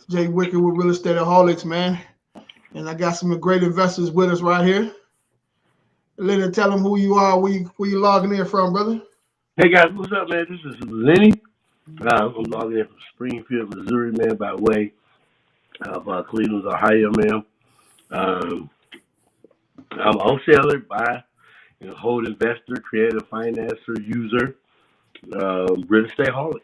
Jay Wicker with Real Estate Aholics, man. And I got some great investors with us right here. Lenny, tell them who you are, where you logging in from, brother. Hey guys, what's up, man? This is Lenny. I'm logging in from Springfield, Missouri, man, by way of Cleveland, Ohio, man. Um, I'm a wholesaler, buy, hold investor, creative financer, user, real estate holic.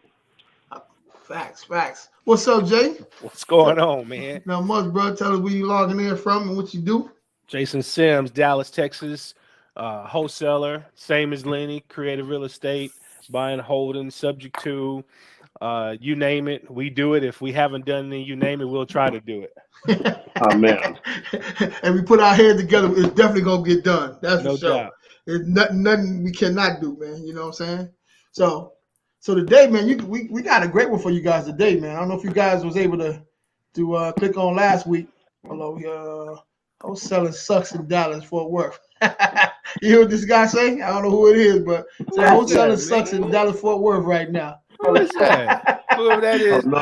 Facts. What's up, Jay? What's going on, man? Now, much, bro. Tell us where you logging in from and what you do. Jason Sims, Dallas, Texas, wholesaler, same as Lenny, creative real estate, buying, holding, subject to, you name it, we do it. If we haven't done it, you name it, we'll try to do it. Oh, man. And we put our head together, it's definitely gonna get done. That's No for sure. doubt. There's nothing we cannot do, man. You know what I'm saying? So today, man, we got a great one for you guys today, man. I don't know if you guys was able to click on last week. Hello, wholesaling sucks in Dallas, Fort Worth. You hear what this guy say? I don't know who it is, but so wholesaling sucks in Dallas, Fort Worth right now. Who is that? Whoever that is. Oh, no.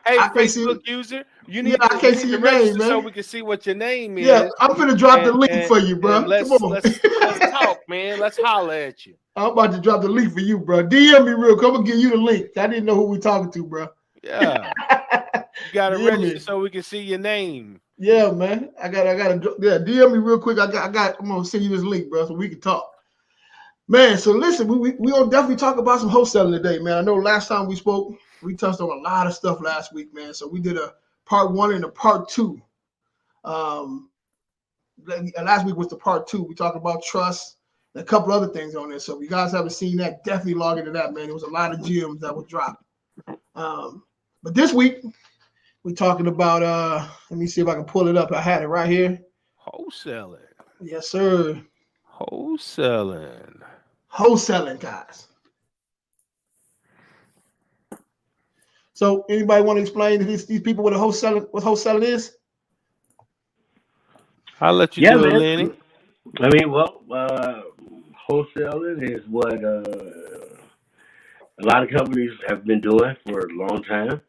Hey, I can't see Facebook it. user, you need I can't see to your register name, man. so we can see what your name is. Yeah, I'm finna drop the link for you, bro. And let's talk, man. Let's holler at you. I'm about to drop the link for you, bro. DM me real quick. I'm gonna give you the link. I didn't know who we talking to, bro. Yeah. You gotta DM register me. so we can see your name. Yeah, man. I gotta DM me real quick. I'm gonna send you this link, bro, so we can talk. Man, so listen, we gonna definitely talk about some wholesaling today, man. I know last time we spoke, we touched on a lot of stuff last week, man. So we did a part 1 and a part 2. Last week was the part 2. We talked about trust and a couple other things on there. So if you guys haven't seen that, definitely log into that, man. There was a lot of gems that was dropped. But this week, we're talking about let me see if I can pull it up. I had it right here. Wholesaling. Yes, sir. Wholesaling. Wholesaling, guys. So anybody want to explain to these people what wholesaling is? I'll let you Yeah, do it, man. Lenny. I mean, well, wholesaling is what a lot of companies have been doing for a long time.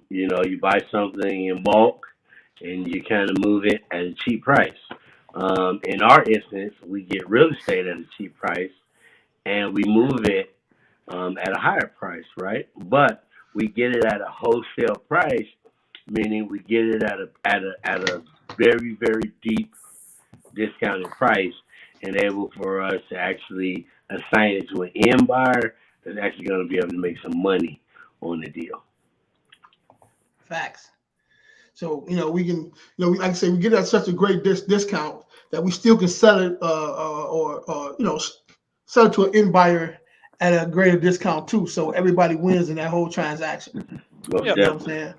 You buy something in bulk and you kind of move it at a cheap price. In our instance, we get real estate at a cheap price and we move it at a higher price, right? But we get it at a wholesale price, meaning we get it at a very, very deep discounted price and able for us to actually assign it to an end buyer that's actually going to be able to make some money on the deal. Facts. So we can like I say, we get at such a great discount that we still can sell it or sell it to an end buyer at a greater discount too. So everybody wins in that whole transaction. Well, You know what I'm saying?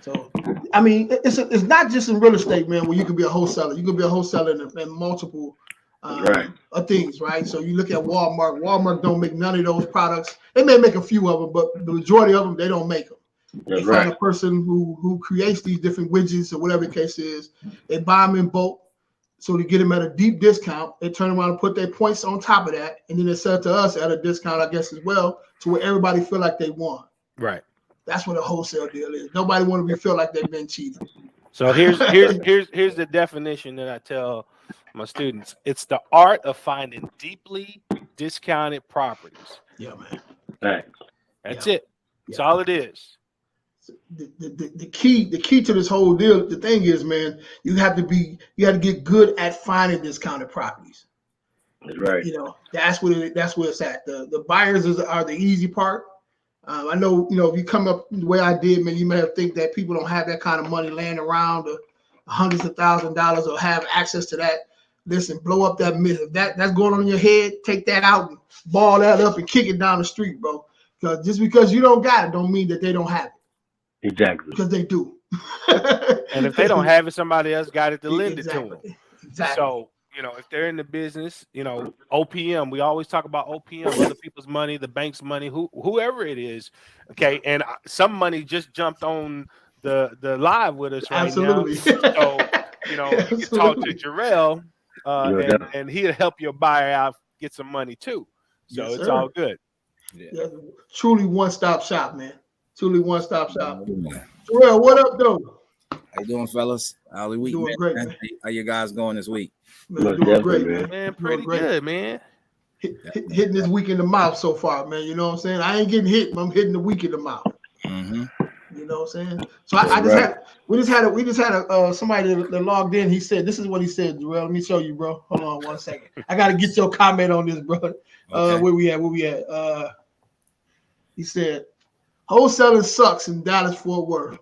So I mean, it's not just in real estate, man, where you can be a wholesaler. You can be a wholesaler in multiple Right. of things, right? So you look at Walmart. Walmart don't make none of those products. They may make a few of them, but the majority of them they don't make them. That's They find right. a person who creates these different widgets or whatever the case is. They buy them in bulk, so to get them at a deep discount. They turn around and put their points on top of that, and then they sell it to us at a discount, I guess, as well, to where everybody feel like they won. Right. That's what a wholesale deal is. Nobody want to feel like they've been cheated. So here's the definition that I tell my students. It's the art of finding deeply discounted properties. Yeah, man. Right. That's Yeah. it. That's all it is. The key to this whole deal, the thing is, man, you have to get good at finding discounted properties. That's right. That's where it's at. The buyers are the easy part. I know, if you come up the way I did, man, you may have think that people don't have that kind of money laying around, or hundreds of $1,000s, or have access to that. Listen, blow up that myth. If that's going on in your head, take that out and ball that up and kick it down the street, bro. Because just because you don't got it, don't mean that they don't have it. Exactly. Because they do. And if they don't have it, somebody else got it to lend it to them. Exactly. So, if they're in the business, OPM, we always talk about OPM, other people's money, the bank's money, whoever it is. Okay. And some money just jumped on the live with us right Absolutely. now. So, you can talk to Jarrell and he'll help your buyer out get some money too. So Yes, it's sir. all good. Yeah, truly one-stop shop, man. Truly one stop shop. Yeah. Terrell, what up, though? How you doing, fellas? How the week, Doing great, man? man. How you guys going this week? Man, Most doing definitely, great, man. Man, Doing pretty great. good, man. Hitting this week in the mouth so far, man. You know what I'm saying? I ain't getting hit, but I'm hitting the week in the mouth. Mm-hmm. You know what I'm saying? So I just had somebody that logged in. He said, this is what he said, Joel. Let me show you, bro. Hold on 1 second. I gotta get your comment on this, bro. Okay. Where we at? He said, wholesaling sucks in Dallas Fort Worth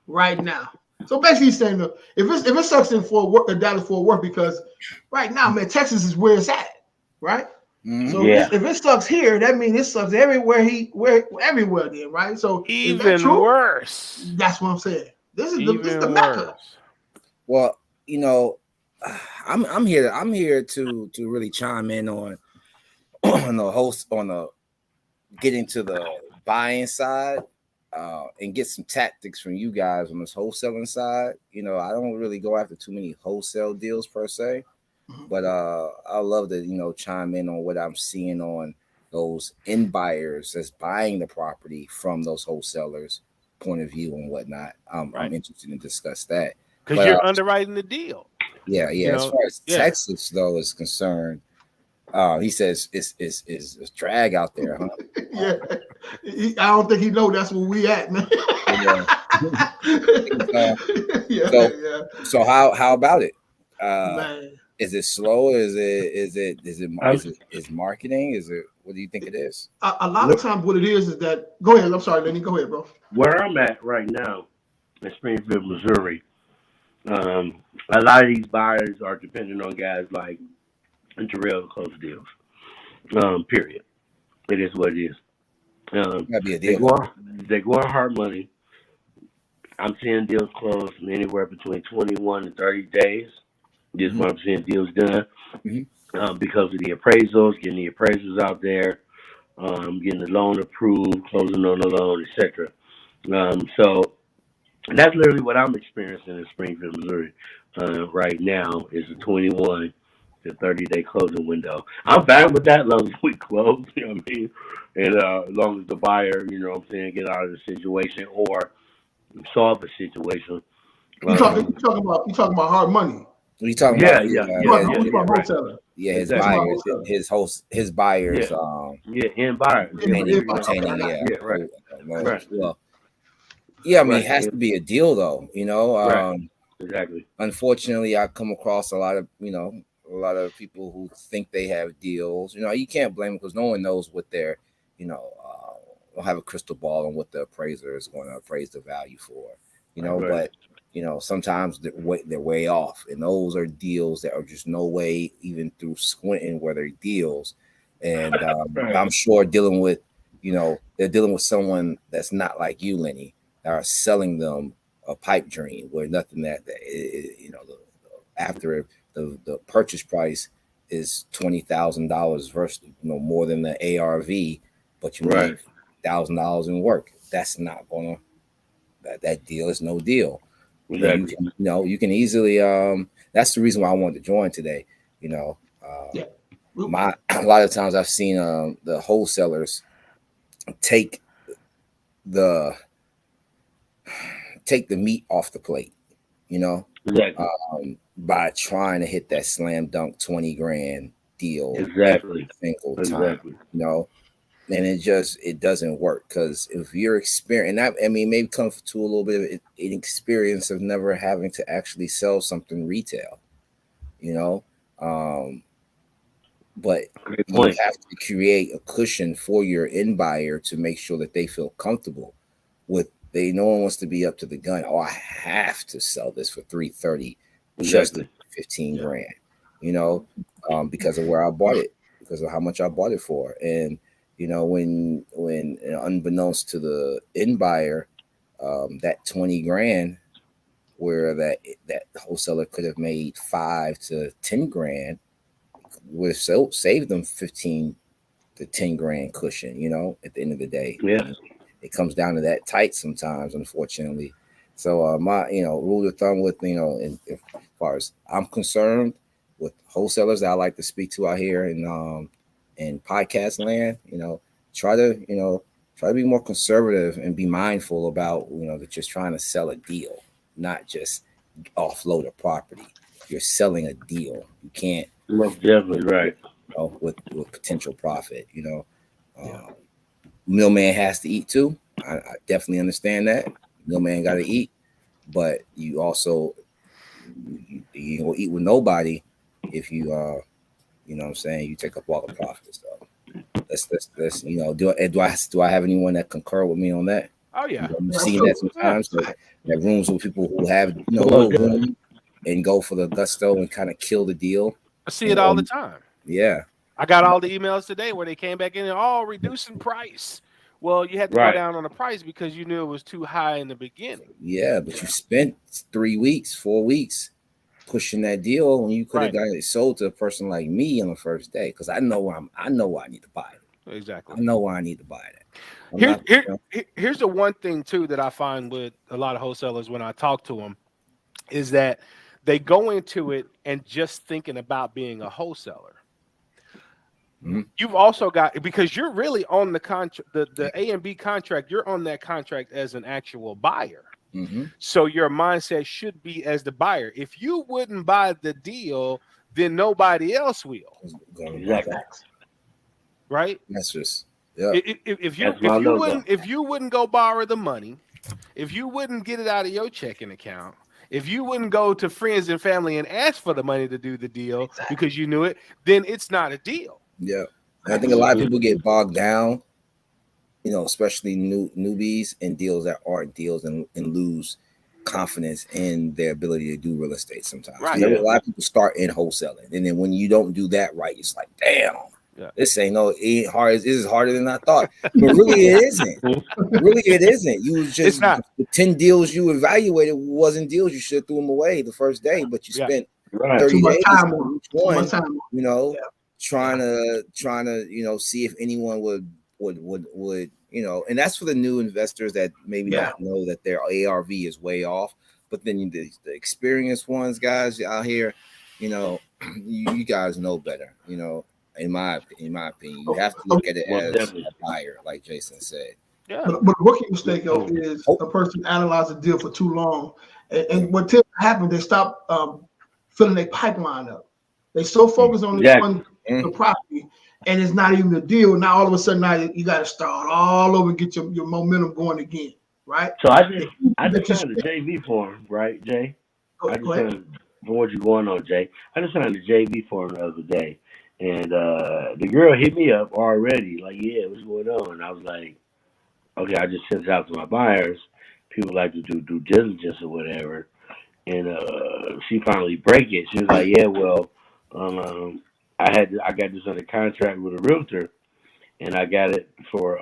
right now. So basically he's saying if it sucks in Dallas Fort Worth, because right now, man, Texas is where it's at, right? Mm-hmm. So Yeah. if it sucks here, that means it sucks everywhere everywhere then, right? So is that Even true? worse. That's what I'm saying. This is Even the Mecca. worse. Well, you know, I'm here to really chime in on the getting to the buying side and get some tactics from you guys on this wholesaling side. You know, I don't really go after too many wholesale deals per se, but I love to chime in on what I'm seeing on those end buyers that's buying the property from those wholesalers' point of view and whatnot. I'm interested in discuss that because you're underwriting the deal. Yeah. As far as Texas though is concerned, he says it's a drag out there, huh? Yeah, I don't think he know that's where we at, man. So how about it? Man. Is it slow? Is marketing? Is it, what do you think it is? A lot of times what it is that, go ahead. I'm sorry, Lenny. Go ahead, bro. Where I'm at right now in Springfield, Missouri, a lot of these buyers are dependent on guys like Terrell to close deals. Period. It is what it is. That'd be a deal. They go on hard money. I'm seeing deals close in anywhere between 21 and 30 days. This is what I'm seeing deals done because of the appraisals, getting the appraisals out there, getting the loan approved, closing on the loan, etc. So that's literally what I'm experiencing in Springfield, Missouri right now is a 21 to 30-day closing window. I'm fine with that as long as we close, you know what I mean? And as long as the buyer, you know what I'm saying, get out of the situation or solve the situation. You talking about hard money. You talking about wholesaler. His buyers, his buyers, end buyers. Well, yeah, I mean, it has to be a deal though, Exactly. Unfortunately, I come across a lot of people who think they have deals. You can't blame them because no one knows what they're, don't have a crystal ball on what the appraiser is going to appraise the value for, but sometimes they're way off, and those are deals that are just no way, even through squinting, where they're deals. And I'm sure they're dealing with someone that's not like you, Lenny, that are selling them a pipe dream where nothing after the purchase price is $20,000 versus more than the ARV, but you need $1,000 in work. That's not gonna that deal is no deal. Exactly. You can easily that's the reason why I wanted to join today. A lot of times I've seen the wholesalers take the meat off the plate, exactly. By trying to hit that slam dunk 20 grand deal every single time, and it doesn't work, because if you're experienced, and maybe comes to a little bit of an experience of never having to actually sell something retail, but you have to create a cushion for your end buyer to make sure that they feel comfortable with. No one wants to be up to the gun. Oh, I have to sell this for $330, just 15 grand, because of where I bought it, because of how much I bought it for. And when unbeknownst to the end buyer, that 20 grand, where that wholesaler could have made 5 to 10 grand, would have saved them 15 to 10 grand cushion. At the end of the day, it comes down to that tight sometimes, unfortunately. So my rule of thumb with as far as I'm concerned, with wholesalers that I like to speak to out here in podcast land, try to try to be more conservative and be mindful about, that you're trying to sell a deal, not just offload a property. You're selling a deal. You can't. Most definitely right. With potential profit, Millman has to eat too. I definitely understand that. Millman got to eat, but you also you gonna eat with nobody if you you know what I'm saying, you take up all the profits. So let's do I have anyone that concur with me on that? Oh yeah, You've seen that sometimes. So there are rooms with people who have little room and go for the gusto and kind of kill the deal. I see it all the time. Yeah. I got all the emails today where they came back in and all reducing price. Well, you had to go down on the price because you knew it was too high in the beginning. Yeah, but you spent 3 weeks, 4 weeks pushing that deal when you could have got it sold to a person like me on the first day, because I know why I need to buy it. Exactly. I know why I need to buy it. Here's the one thing too that I find with a lot of wholesalers when I talk to them is that they go into it and just thinking about being a wholesaler. Mm-hmm. You've also got, because you're really on the contract, the A and B contract, you're on that contract as an actual buyer. Mm-hmm. So your mindset should be as the buyer. If you wouldn't buy the deal, then nobody else will. Exactly. Right? That's just if you wouldn't go borrow the money, if you wouldn't get it out of your checking account, if you wouldn't go to friends and family and ask for the money to do the deal because you knew it, then it's not a deal. Yeah. And I think a lot of people get bogged down, especially newbies in deals that aren't deals and lose confidence in their ability to do real estate sometimes. Right. A lot of people start in wholesaling. And then when you don't do that right, it's like, damn, this ain't hard. This is harder than I thought. But really it isn't. Really it isn't. You just, the 10 deals you evaluated wasn't deals. You should have threw them away the first day, but you spent 30 days on each one, trying to see if anyone would and that's for the new investors that maybe not know that their ARV is way off. But then the experienced ones, guys out here, you guys know better. In my opinion, you have to look at it as a buyer, like Jason said. Yeah. But a rookie mistake is a person analyze a deal for too long, and what tends to happen, they stop filling their pipeline up. They so focused on the property, and it's not even a deal. Now all of a sudden, now you got to start all over and get your momentum going again, right? So I just signed the JV form, right, Jay? Go ahead. For what you're going on, Jay. I just signed the JV form the other day, and the girl hit me up already, like, yeah, what's going on? And I was like, okay, I just sent it out to my buyers. People like to do due diligence or whatever. And she finally break it. She was like, yeah, well, I got this under contract with a realtor, and I got it for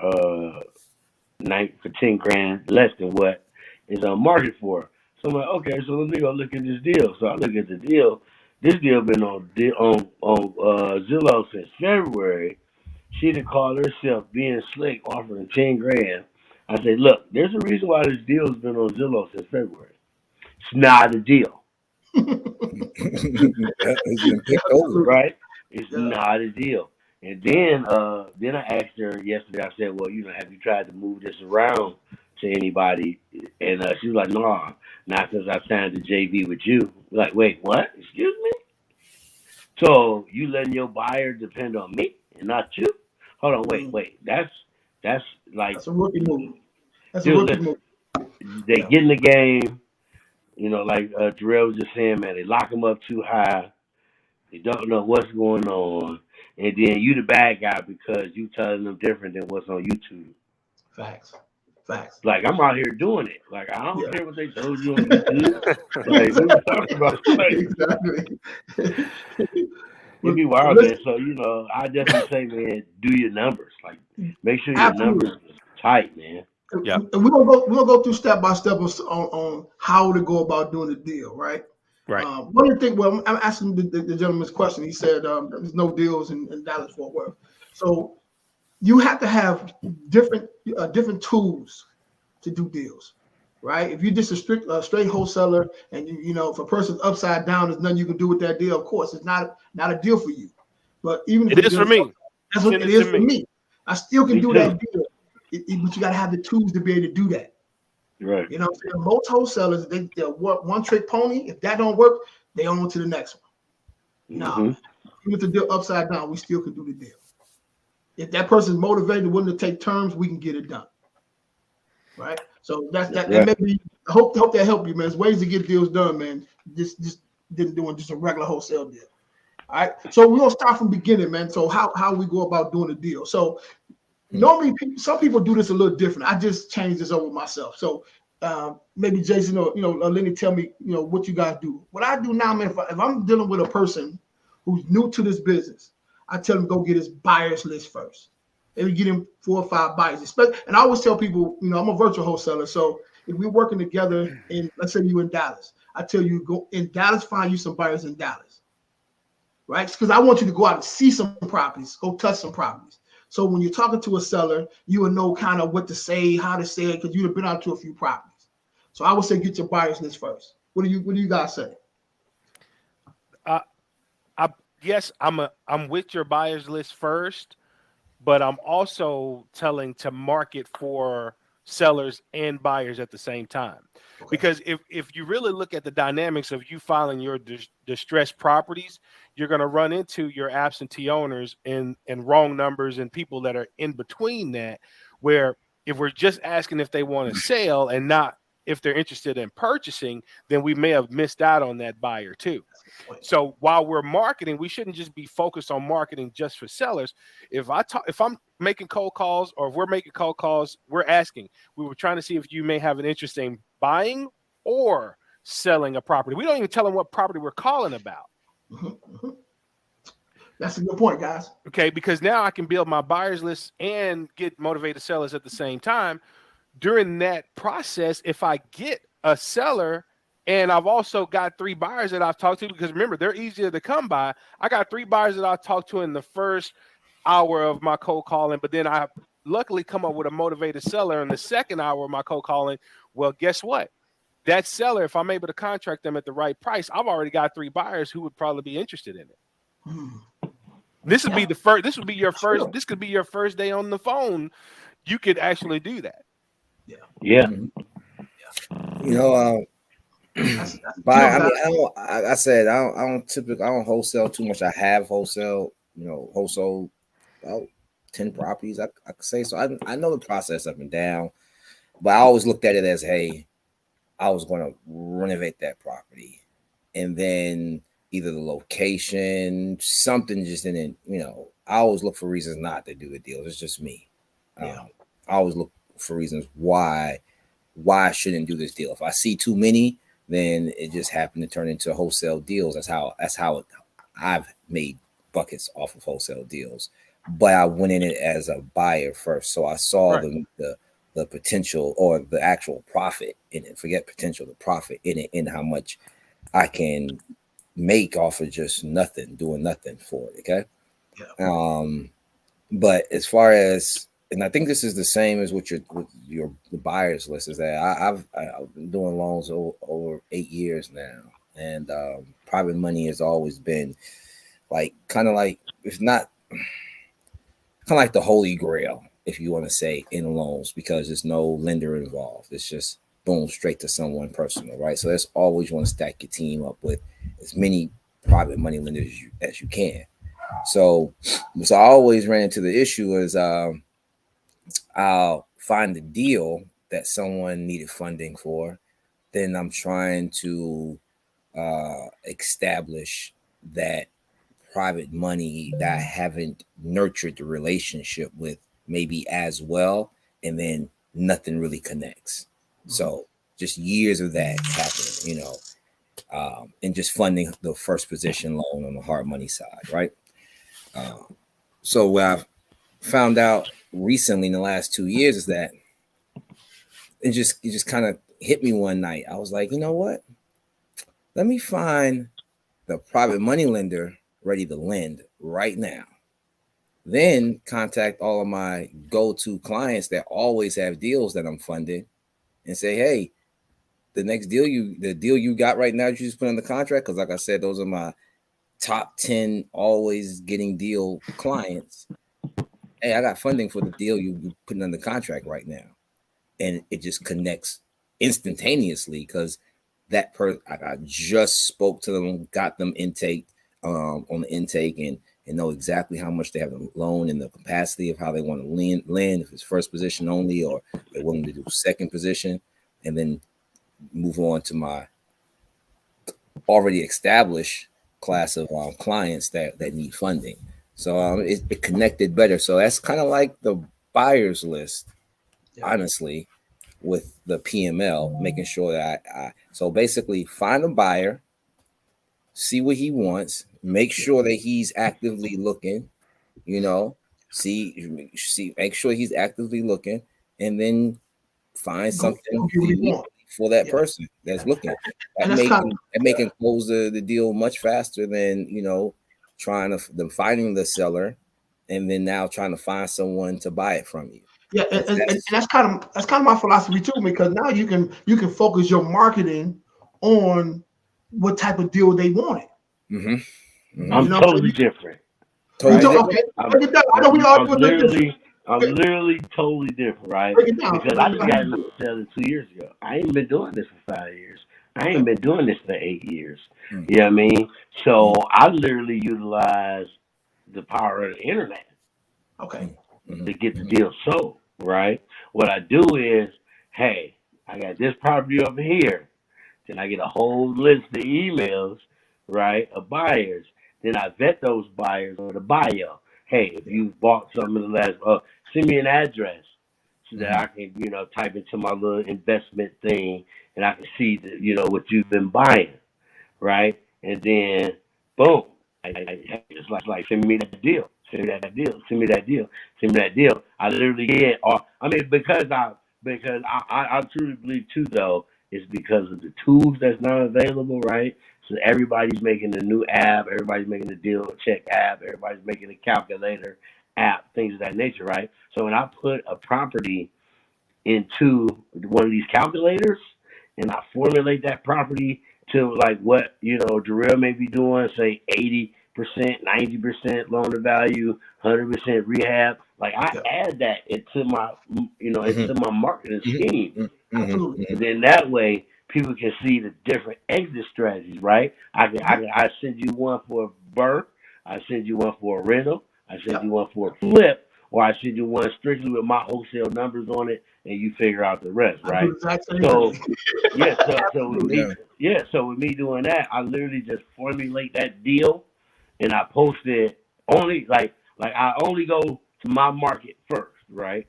10 grand less than what is on market for. So I'm like, okay, so let me go look at this deal. So I look at the deal. This deal been on Zillow since February. She done called herself being slick, offering 10 grand. I said, look, there's a reason why this deal has been on Zillow since February. It's not a deal. Right? It's not a deal. And then I asked her yesterday, I said, well, have you tried to move this around to anybody? And she was like, no, not since I signed the JV with you. Like, wait, what? Excuse me? So you letting your buyer depend on me and not you? Hold on, wait. That's like, that's a rookie move. That's a rookie move. They get in the game, like Terrell was just saying, man, they lock them up too high. They don't know what's going on. And then you the bad guy because you telling them different than what's on YouTube. Facts. Like, I'm out here doing it. Like, I don't care what they told you on YouTube. Like, what are you talking about? Like, exactly. You be wild, man. So, I definitely say, man, do your numbers. Like, make sure your numbers are tight, man. Yeah. And we're gonna go through step by step on how to go about doing the deal, right? Right. One of the things, well, I'm asking the gentleman's question. He said there's no deals in Dallas Fort Worth. So you have to have different tools to do deals, right? If you're just a straight wholesaler and if a person's upside down, there's nothing you can do with that deal. Of course, it's not a deal for you. But even if it is for me, that's what it is for me. I still can do that deal but you got to have the tools to be able to do that. Right. You know what I'm saying? Most wholesalers, they're one trick pony. If that don't work, they on to the next one. Now, even if the deal upside down, we still can do the deal. If that person's motivated, willing to take terms, we can get it done. Right? So that's that. Right. And maybe I hope that helped you, man. There's ways to get deals done, man. Just didn't doing just a regular wholesale deal. All right. So we're gonna start from beginning, man. So how we go about doing a deal. So normally some people do this a little different. I just changed this over myself. So maybe Jason or Lenny, tell me what you guys do. What I do now, man, if I'm dealing with a person who's new to this business, I tell him go get his buyers list first. Maybe get him 4 or 5 buyers. And I always tell people, I'm a virtual wholesaler. So if we're working together, and let's say you in Dallas, I tell you go in Dallas, find you some buyers in Dallas, right? Because I want you to go out and see some properties, go touch some properties. So when you're talking to a seller, you will know kind of what to say, how to say it, because you've been out to a few properties. So I would say get your buyers list first. What do you guys say? Yes, I'm with your buyers list first, but I'm also telling to market for sellers and buyers at the same time. Okay. Because if you really look at the dynamics of you filing your distressed properties, you're going to run into your absentee owners and wrong numbers and people that are in between that, where if we're just asking if they want to sell and not if they're interested in purchasing, then we may have missed out on that buyer too. So while we're marketing, we shouldn't just be focused on marketing just for sellers. If I'm making cold calls, or if we're making cold calls, we were trying to see if you may have an interest in buying or selling a property. We don't even tell them what property we're calling about. Mm-hmm. That's a good point, guys. Okay, because now I can build my buyers list and get motivated sellers at the same time. During that process, if I get a seller and I've also got 3 buyers that I've talked to, because remember, they're easier to come by. I got 3 buyers that I talked to in the first hour of my cold calling, but then I luckily come up with a motivated seller in the second hour of my cold calling. Well, guess what? That seller, if I'm able to contract them at the right price, I've already got 3 buyers who would probably be interested in it. This would be the first. This would be your first. This could be your first day on the phone. You could actually do that. Yeah. But I don't wholesale too much. I have wholesale about 10 properties. I could say so. I know the process up and down, but I always looked at it as, hey, I was going to renovate that property, and then either the location, something just didn't. I always look for reasons not to do the deal. It's just me. I always look for reasons why I shouldn't do this deal. If I see too many, then it just happened to turn into wholesale deals. That's how I've made buckets off of wholesale deals. But I went in it as a buyer first, so I saw the potential or the actual profit in it. Forget potential, the profit in it, and how much I can make off of just doing nothing for it. Okay. Yeah. But as far as, and I think this is the same as with the buyers list, is that I've been doing loans over 8 years now, and private money has always been kind of like the holy grail, if you want to say, in loans, because there's no lender involved. It's just boom, straight to someone personal, right? So that's always want to stack your team up with as many private money lenders as you can. So I always ran into the issue is I'll find the deal that someone needed funding for. Then I'm trying to establish that private money that I haven't nurtured the relationship with maybe as well, and then nothing really connects. So just years of that happening, and just funding the first position loan on the hard money side, right? So what I've found out recently in the last 2 years is that it just kind of hit me one night. I was like, you know what? Let me find the private money lender ready to lend right now. Then contact all of my go-to clients that always have deals that I'm funding and say, hey, the deal you got right now, you just put on the contract. Because like I said, those are my top 10 always getting deal clients. hey, I got funding for the deal you putting under contract right now, and it just connects instantaneously because that person I just spoke to them, got them intake on the intake, and know exactly how much they have to loan and the capacity of how they want to land if it's first position only or they're willing to do second position, and then move on to my already established class of clients that need funding. So it connected better. So that's kind of like the buyer's list, honestly, with the PML, making sure that so basically find a buyer, see what he wants, make sure that he's actively looking, make sure he's actively looking, and then find something for that person that's looking. That making close the deal much faster than trying to finding the seller and then now trying to find someone to buy it from you. Yeah, and that's kind of my philosophy too, because now you can focus your marketing on what type of deal they wanted. I'm totally different. Okay. I'm literally totally different, right? Because I just got into selling 2 years ago. I ain't been doing this for 5 years. I ain't been doing this for 8 years. You know what I mean? So I literally utilize the power of the internet. Okay. To get the deal sold, right? What I do is, hey, I got this property over here. Then I get a whole list of emails, right, of buyers. Then I vet those buyers or the bio. Hey, if you bought something in the last, send me an address so that I can, type into my little investment thing and I can see that, what you've been buying, right? And then, boom, it's like send me that deal. Send me that deal. Send me that deal. Send me that deal. I literally get, because I truly believe too, though, it's because of the tools that's not available, right? So everybody's making a new app, everybody's making a deal check app, everybody's making a calculator app, things of that nature, right? So when I put a property into one of these calculators and I formulate that property to like what Jarrell may be doing, say 80%, 90% loan to value, 100% rehab. Like I add that into my into my marketing scheme. And then that way people can see the different exit strategies, right? I send you one for a burn, I send you one for a rental, I send you one for a flip, or I send you one strictly with my wholesale numbers on it, and you figure out the rest, right? So with me doing that, I literally just formulate that deal, and I post it only like I only go to my market first, right?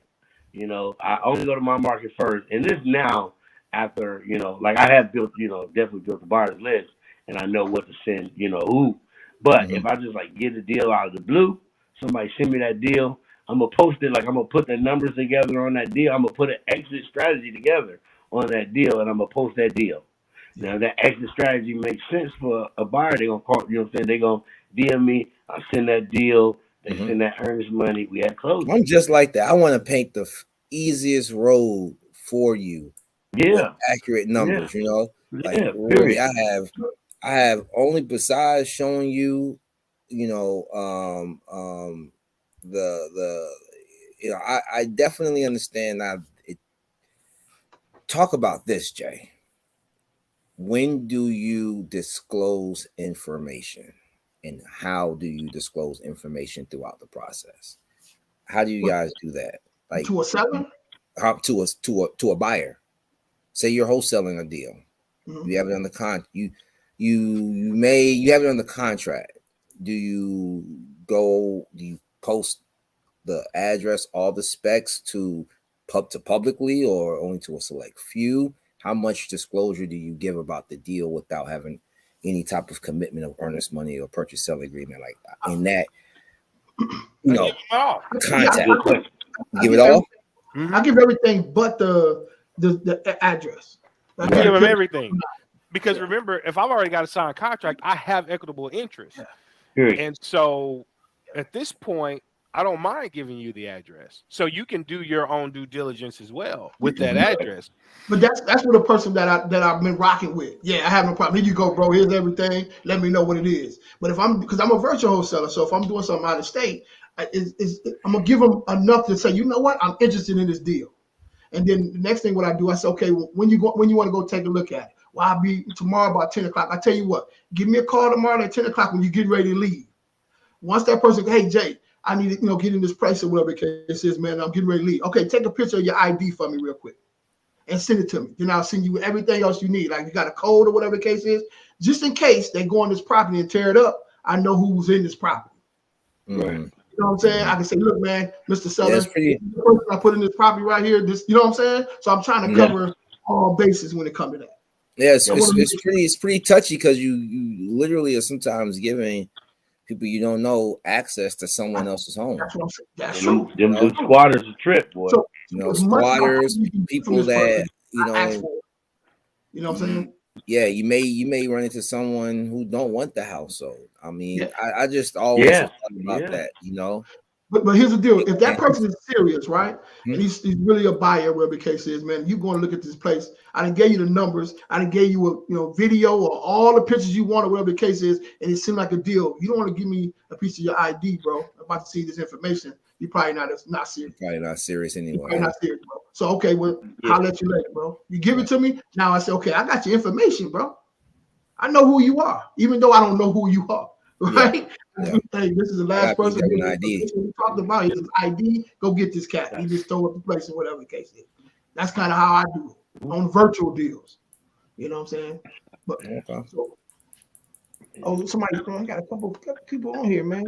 I only go to my market first, and this now after I have built definitely built the buyer's list, and I know what to send who. But if I just get a deal out of the blue, somebody send me that deal, I'm gonna post it. I'm gonna put the numbers together on that deal. I'm gonna put an exit strategy together on that deal, and I'm gonna post that deal. Now that exit strategy makes sense for a buyer. They're gonna call, they're gonna DM me. I send that deal. They send that earnest money. We had closing. I'm just like that. I want to paint the easiest road for you. Yeah. Accurate numbers. Really, I have only besides showing you, I definitely understand that. Talk about this, Jay. When do you disclose information, and how do you disclose information throughout the process? How do you guys do that? Like to a seller? To a buyer. Say you're wholesaling a deal. You have it on the you have it on the contract. Do you post the address, all the specs to publicly or only to a select few? How much disclosure do you give about the deal without having any type of commitment of earnest money or purchase sale agreement like that? In that, contact. Give it all. I give everything but the address. I give them everything. Because remember, if I've already got a signed contract, I have equitable interest. And so at this point, I don't mind giving you the address, so you can do your own due diligence as well with that address. But that's what a person that I've been rocking with. Yeah, I have no problem. Here you go, bro. Here's everything. Let me know what it is. But because I'm a virtual wholesaler, so if I'm doing something out of state, I'm gonna give them enough to say, you know what, I'm interested in this deal. And then the next thing what I do, I say, okay, when you want to go take a look at it, well, I'll be tomorrow about 10 o'clock. I tell you what, give me a call tomorrow at 10 o'clock when you get ready to leave. Once that person, hey Jay, I need to get in this place or whatever the case is, man. I'm getting ready to leave. Okay, take a picture of your ID for me real quick and send it to me. Then I'll send you everything else you need. Like you got a code or whatever the case is, just in case they go on this property and tear it up. I know who's in this property. Right. You know what I'm saying? I can say, look, man, Mr. Seller, That's pretty. the person I put in this property right here. This, you know what I'm saying? So I'm trying to cover all bases when it comes to that. Yeah, it's pretty touchy because you literally are sometimes giving people you don't know access to someone else's home. That's what I'm saying. That's true. Them squatters a trip, boy. So, squatters, people that you know what I'm saying? Yeah, you may run into someone who don't want the household. I mean, I just always thought about that, you know. But here's the deal: if that person is serious, right, and he's really a buyer, whatever the case is, man, you going to look at this place. I done gave you the numbers. I done gave you a video or all the pictures you want or whatever the case is, and it seemed like a deal. You don't want to give me a piece of your ID, bro. I'm about to see this information. You're probably not serious. Probably not serious anyway. You're probably not serious, bro. So okay, well, I'll let you later, bro. You give it to me. Now I say, okay, I got your information, bro. I know who you are, even though I don't know who you are. Right? Yeah. Hey, this is the last person we talked about. His ID. Go get this cat. He just stole up the place or whatever the case is. That's kind of how I do it on virtual deals. You know what I'm saying? But somebody, I got a couple people on here, man.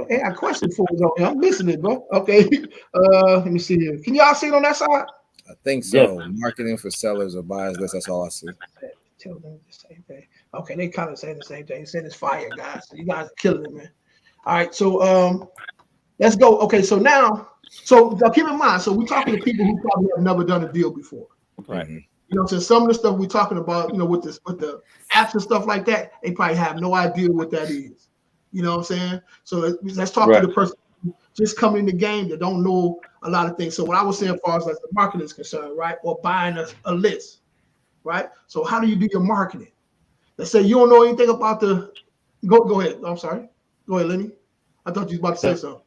Hey, I got a question for you. I'm listening, bro. Okay. Let me see here. Can y'all see it on that side? I think so. Yeah. Marketing for sellers or buyers list. That's all I see. Tell them the same thing. Okay, they kind of saying the same thing. They said it's fire, guys. So you guys are killing it, man. All right, so let's go. Okay, so now keep in mind, so we're talking to people who probably have never done a deal before. Right. You know, so some of the stuff we're talking about, with the apps and stuff like that, they probably have no idea what that is. You know what I'm saying? So let's talk to the person just coming in the game that don't know a lot of things. So what I was saying as far as the marketing is concerned, right? Or buying a list. Right. So how do you do your marketing? Let's say you don't know anything about go ahead. I'm sorry. Go ahead, Lenny. I thought you was about to say something.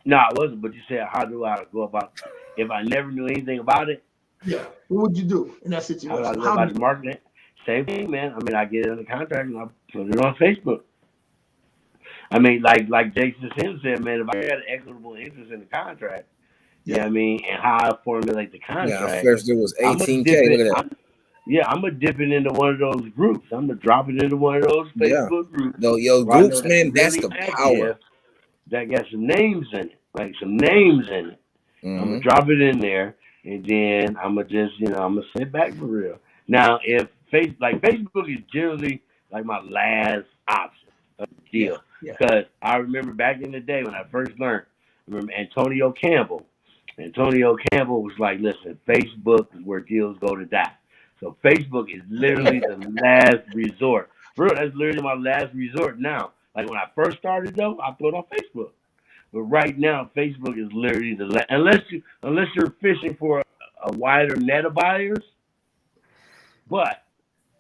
No, I wasn't, but you said how do I go about if I never knew anything about it? Yeah. What would you do in that situation? How do I go about the marketing? Same thing, man. I mean, I get it under contract and I put it on Facebook. I mean, like Jason Sims said, man, if I had an equitable interest in the contract, I mean, and how I formulate the contract. Yeah, first it was 18K. Look at that. I'm gonna dip it into one of those groups. I'm gonna drop it into one of those Facebook groups. Yo, groups, man, that's the power. That got some names in it, I'm gonna drop it in there, and then I'm gonna just, I'm gonna sit back for real. Now, if Facebook is generally like my last option of deal, because I remember back in the day when I first learned. I remember Antonio Campbell. Antonio Campbell was like, "Listen, Facebook is where deals go to die." So Facebook is literally the last resort. For real, that's literally my last resort now. Like when I first started though, I put it on Facebook. But right now, Facebook is literally the last. Unless you're fishing for a wider net of buyers. But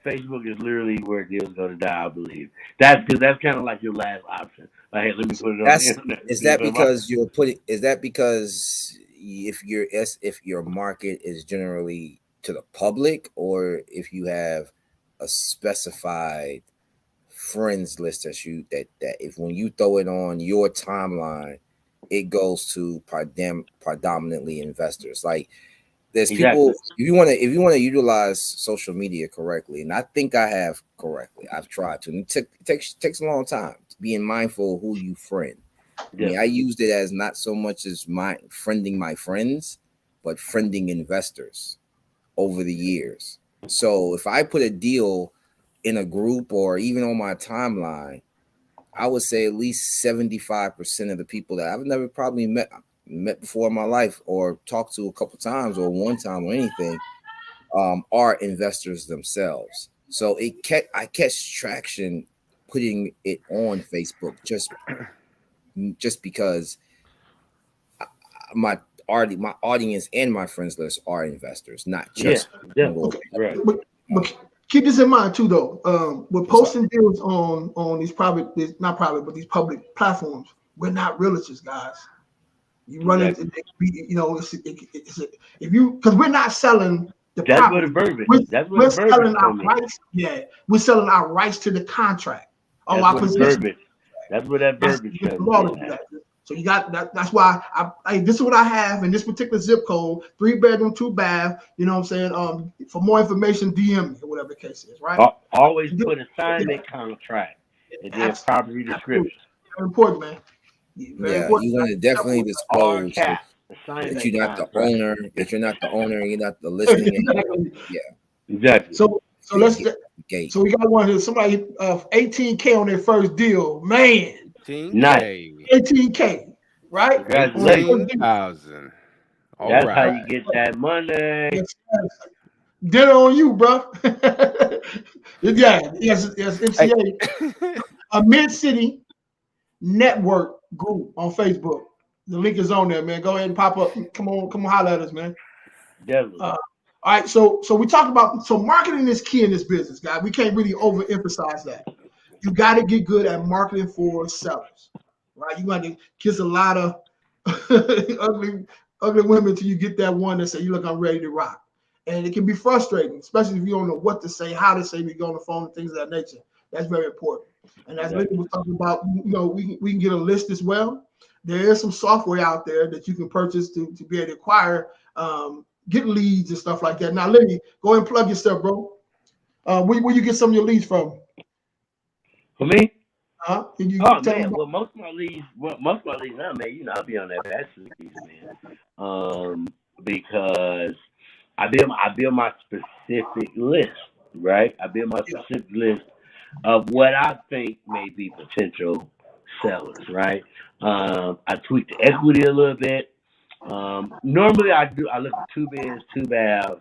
Facebook is literally where deals go to die, I believe. That's because that's kind of like your last option. Like, hey, let me put it on the internet. Is that because you're putting? Is that because if your market is generally to the public, or if you have a specified friends list that if when you throw it on your timeline, it goes to predominantly investors? Like there's people, if you want to utilize social media correctly, and I think I have correctly, I've tried to, and it takes a long time, being mindful of who you friend. I mean, I used it as not so much as friending my friends, but friending investors over the years. So if I put a deal in a group or even on my timeline, I would say at least 75% of the people that I've never probably met before in my life or talked to a couple times or one time or anything are investors themselves. So I catch traction putting it on Facebook just because my audience and my friends list are investors, not just okay. Right. But keep this in mind too, though. We're posting deals on these these public platforms. We're not realtors, guys. You run into, because we're not selling the property. We're selling our rights. Yeah, we're selling our rights to the contract. Our position. That's where that verbiage comes in. So you got that. That's why this is what I have in this particular zip code: 3-bedroom, 2-bath. You know what I'm saying? For more information, DM me or whatever the case is. Right. Always put assignment contract and then property description. Very important, man. Very important. You're going to definitely disclose that you're not the owner. That you're not the owner. You're not the listing. Yeah. Exactly. So so we got one here. Somebody 18K on their first deal, man. 18K, right? $18,000. That's how you get that money. Yes. Dinner on you, bro. Yes, MCA. A Mid-City Network group on Facebook. The link is on there, man. Go ahead and pop up. Come on, holler at us, man. Definitely. All right, so we talked about marketing is key in this business, guys. We can't really overemphasize that. You got to get good at marketing for sellers, right? You got to kiss a lot of ugly women till you get that one that say, "You look, I'm ready to rock." And it can be frustrating, especially if you don't know what to say, how to say, we go on the phone, and things of that nature. That's very important. And as Lincoln was talking about, we can get a list as well. There is some software out there that you can purchase to be able to acquire, get leads and stuff like that. Now, Lenny, go ahead and plug yourself, bro. Where you get some of your leads from? For me? Can you man, well, most of my leads now, man, I'll be on that bachelor piece, man. Because I build my specific list, right? I build my specific list of what I think may be potential sellers, right? I tweak the equity a little bit. Normally I look at 2 beds, 2 baths,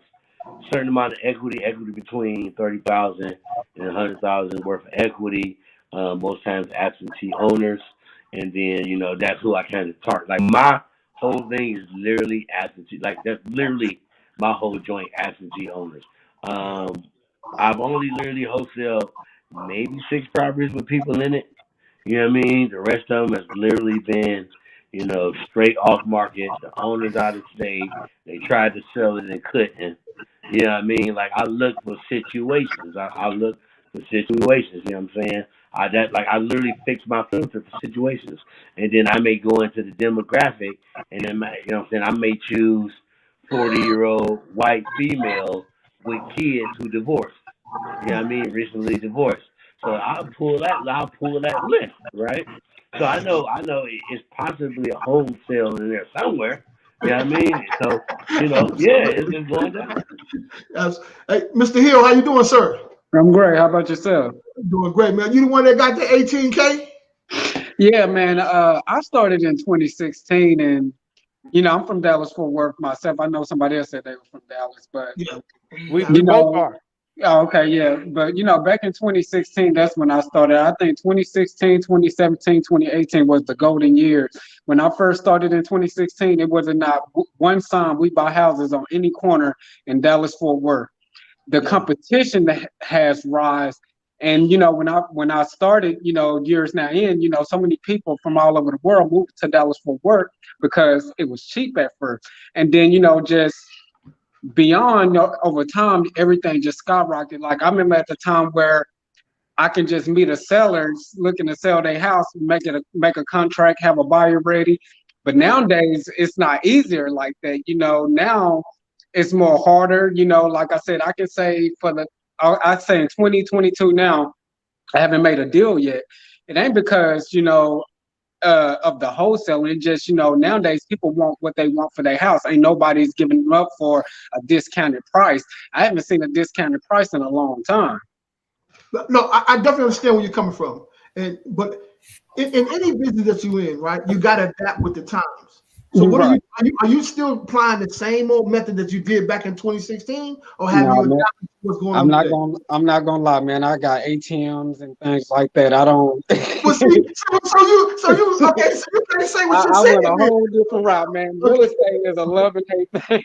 certain amount of equity between 30,000 and 100,000 worth of equity. Most times absentee owners, and then that's who I kind of target. Like my whole thing is literally absentee. Like that's literally my whole joint absentee owners. I've only literally wholesaled maybe 6 properties with people in it. You know what I mean? The rest of them has literally been, straight off market. The owners out of state. They tried to sell it and couldn't. You know what I mean? Like I look for situations. I look for situations. You know what I'm saying? I literally fix my filter for situations, and then I may go into the demographic, and then I may choose 40-year-old white female with kids who divorced. You know what I mean? Recently divorced. So I'll pull that list, right? So I know it's possibly a home sale in there somewhere. You know what I mean? So it's just going down. Hey, Mr. Hill, how you doing, sir? I'm great. How about yourself? Doing great, man. You the one that got the 18K? Yeah, man. I started in 2016, and I'm from Dallas Fort Worth myself. I know somebody else said they were from Dallas, but we both are. Oh, okay, yeah. But back in 2016, that's when I started. I think 2016, 2017, 2018 was the golden year. When I first started in 2016, it was not one sign. We buy houses on any corner in Dallas Fort Worth. The competition that has rise, and when I started, years now in, so many people from all over the world moved to Dallas Fort Worth because it was cheap at first, and then just beyond over time, everything just skyrocketed. Like I remember at the time where I can just meet a seller looking to sell their house, make a contract, have a buyer ready. But nowadays it's not easier like that. Now it's more harder. Like I said, I can say I say in 2022 now, I haven't made a deal yet. It ain't because of the wholesale. It just nowadays people want what they want for their house. Ain't nobody's giving them up for a discounted price. I haven't seen a discounted price in a long time. No, I definitely understand where you're coming from. But in any business that you're in, right, you got to adapt with the times. So what are you still applying the same old method that you did back in 2016, or have you adapted what's going on today? I'm not gonna lie, man. I got ATMs and things like that. I don't. Well, see, so you okay? So you can't say what you're I saying. went a whole different route, man. Real estate is a love and hate thing.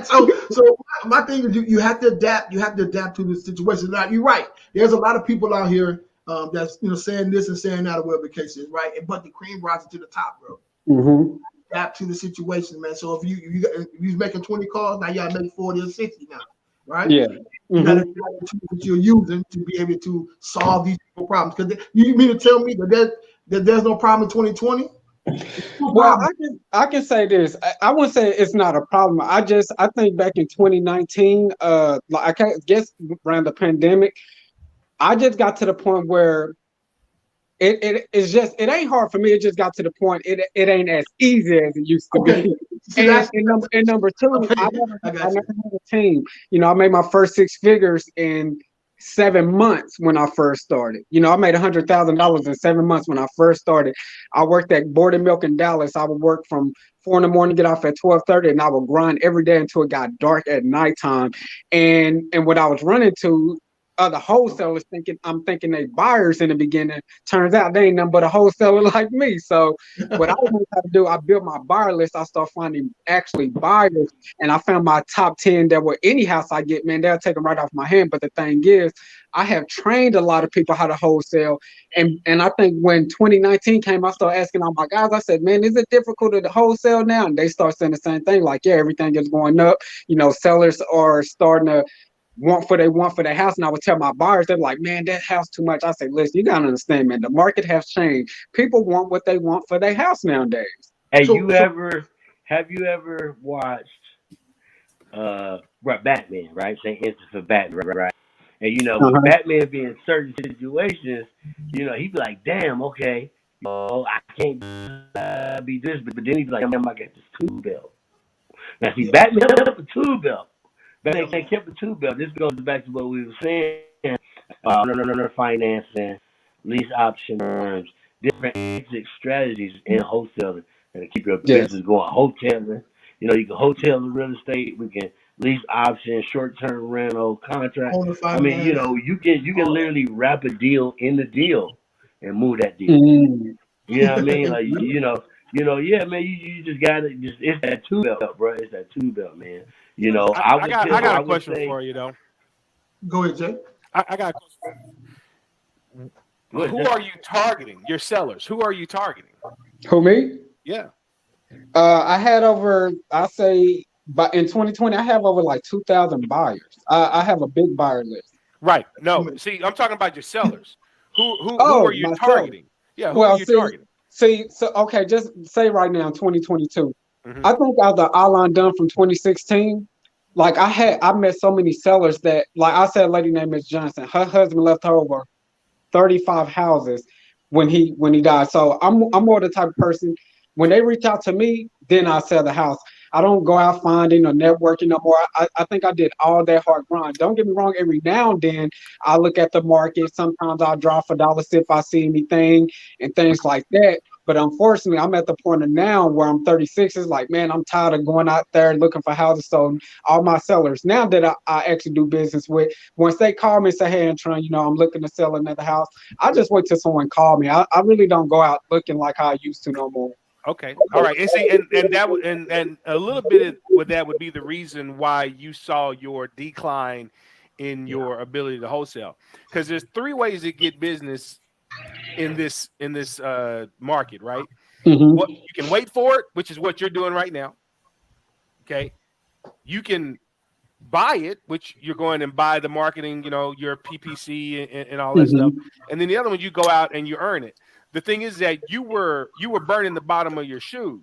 so my thing is you have to adapt. You have to adapt to the situation. Now you're right. There's a lot of people out here that's saying this and saying that, or whatever the case is, right? But the cream rises to the top, bro. Mm-hmm. Adapt to the situation, man. So if you're making 20 calls, now you gotta make 40 or 60 now, right? Yeah. You gotta adapt the tools that you're using to be able to solve these problems. Because you mean to tell me that there's no problem in 2020? Well, I can say this. I wouldn't say it's not a problem. I think back in 2019, like I guess around the pandemic, I just got to the point where it's just, it ain't hard for me. It just got to the point it ain't as easy as it used to be. So and number two, okay. I never had a team. I made my first 6 figures in 7 months when I first started. I made $100,000 in 7 months when I first started. I worked at Board Milk in Dallas. I would work from 4 a.m, get off at 12:30, and I would grind every day until it got dark at nighttime. And what I was running to, other wholesalers I'm thinking they buyers in the beginning. Turns out they ain't nothing but a wholesaler like me. So what I learned how to do, I built my buyer list. I started finding actually buyers, and I found my top 10 that were any house I get, man, they'll take them right off my hand. But the thing is, I have trained a lot of people how to wholesale. And I think when 2019 came, I started asking all my guys, I said, man, is it difficult to wholesale now? And they start saying the same thing, like, yeah, everything is going up. Sellers are starting to want for their house. And I would tell my buyers, they're like, man, that house too much. I say, listen, you gotta understand, man, the market has changed. People want what they want for their house nowadays. Hey, have you ever watched Batman, right? Say instance of Batman, right? And with Batman being in certain situations, he'd be like, damn, okay, I can't be this, but then he'd be like, damn, I got this tool belt. Now see, Batman kept a tool belt. Batman kept a tool belt. This goes back to what we were saying. Financing, lease option terms, different exit strategies in wholesaling and keep your business going. Wholesaling, you can wholesale the real estate. We can lease option, short-term rental, contract. I mean, you can literally wrap a deal in the deal and move that deal. You know what I mean? Like yeah, man. You just gotta it's that tool belt, bro. It's that tool belt, man. I got a question for you though. Go ahead, Jay. I got a question. Who are you targeting? Your sellers. Who are you targeting? Who, me? Yeah. I had over, but in 2020, I have over like 2,000 buyers. I have a big buyer list. Right. No, see, I'm talking about your sellers. Who are you targeting? Yeah, who are you targeting? Okay, just say right now in 2022. I think out of the outline done from 2016, like I met so many sellers that, like I said, a lady named Miss Johnson, her husband left her over 35 houses when he died. So I'm more the type of person, when they reach out to me, then I sell the house. I don't go out finding or networking no more. I think I did all that hard grind. Don't get me wrong, every now and then I look at the market. Sometimes I'll drop a dollar if I see anything and things like that. But unfortunately, I'm at the point of now where I'm 36. It's like, man, I'm tired of going out there looking for houses. So all my sellers now that I actually do business with, once they call me and say, hey, Antron, I'm looking to sell another house, I just wait till someone call me. I really don't go out looking like how I used to no more. Okay. All right. And see, and that would and a little bit of that would be the reason why you saw your decline in your ability to wholesale. Because there's 3 ways to get business in this market, right? What you can wait for it, which is what you're doing right now. Okay. You can buy it, which you're going and buy the marketing, your PPC and all that stuff. And then the other one, you go out and you earn it. The thing is that you were burning the bottom of your shoes.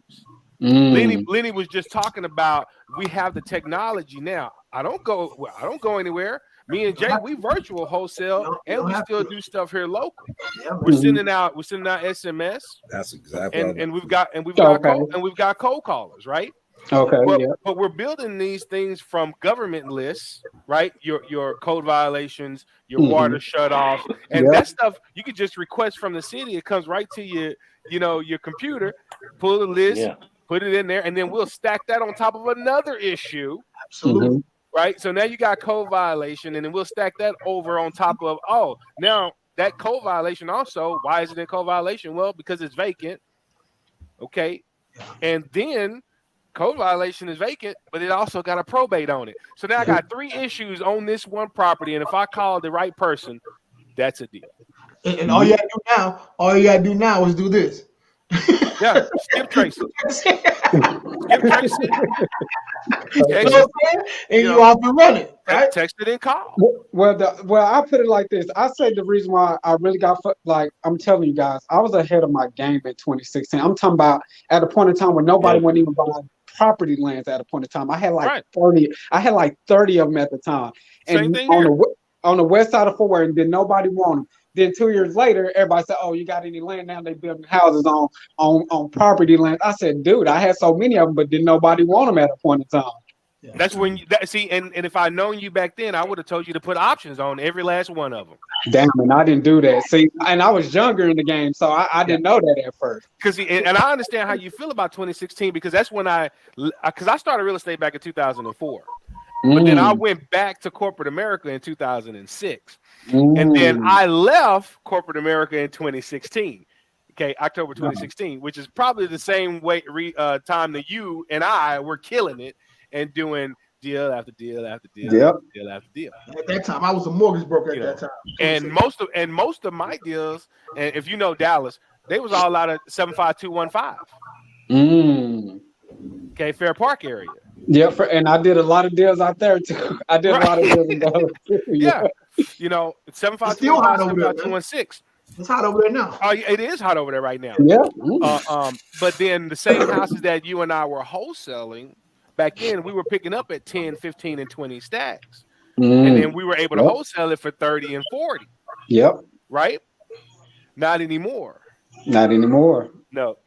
Lenny was just talking about, we have the technology now. I don't go anywhere. Me and Jay, we virtual wholesale, and we still do stuff here local. We're sending out SMS. That's exactly. And we've got cold callers, right? Okay. But we're building these things from government lists, right? Your code violations, your water shutoffs, and that stuff you can just request from the city. It comes right to your computer. Pull the list, put it in there, and then we'll stack that on top of another issue. Absolutely. Right. So now you got code violation, and then we'll stack that over on top of now that code violation also. Why is it in code violation? Well, because it's vacant. Okay. And then code violation is vacant, but it also got a probate on it. So now I got 3 issues on this one property, and if I call the right person, that's a deal. And all you gotta do now is do this. Yeah, skip tracing. Skip tracing. And you off and running, right? Text it and call. Well, I put it like this. I say the reason why I really got I'm telling you guys, I was ahead of my game in 2016. I'm talking about at a point in time when nobody wouldn't even buy property lands. At a point in time, I had 30. I had 30 of them at the time, and on the west side of Fort Worth, and then nobody wanted them. Then 2 years later, everybody said, "Oh, you got any land now?" They building houses on property land. I said, "Dude, I had so many of them, but didn't nobody want them at a point in time." That's when see, and if I'd known you back then, I would have told you to put options on every last one of them. Damn, and I didn't do that. See, and I was younger in the game, so I didn't know that at first. Because and I understand how you feel about 2016 because that's when I started real estate back in 2004, but then I went back to corporate America in 2006, and then I left corporate America in 2016. Okay, October 2016, which is probably the same time that you and I were killing it and doing deal after deal after deal, deal after deal. At that time, I was a mortgage broker at that time. And most of my deals, and if you know Dallas, they was all out of 75215. Okay, Fair Park area. Yeah, and I did a lot of deals out there too. I did a lot of deals in Dallas too. Yeah, 75215, It's hot over there now. Oh, it is hot over there right now. Yeah. But then the same houses that you and I were wholesaling back then, we were picking up at 10, 15, and 20 stacks. And then we were able to wholesale it for 30 and 40. Yep. Right? Not anymore. Not anymore. No.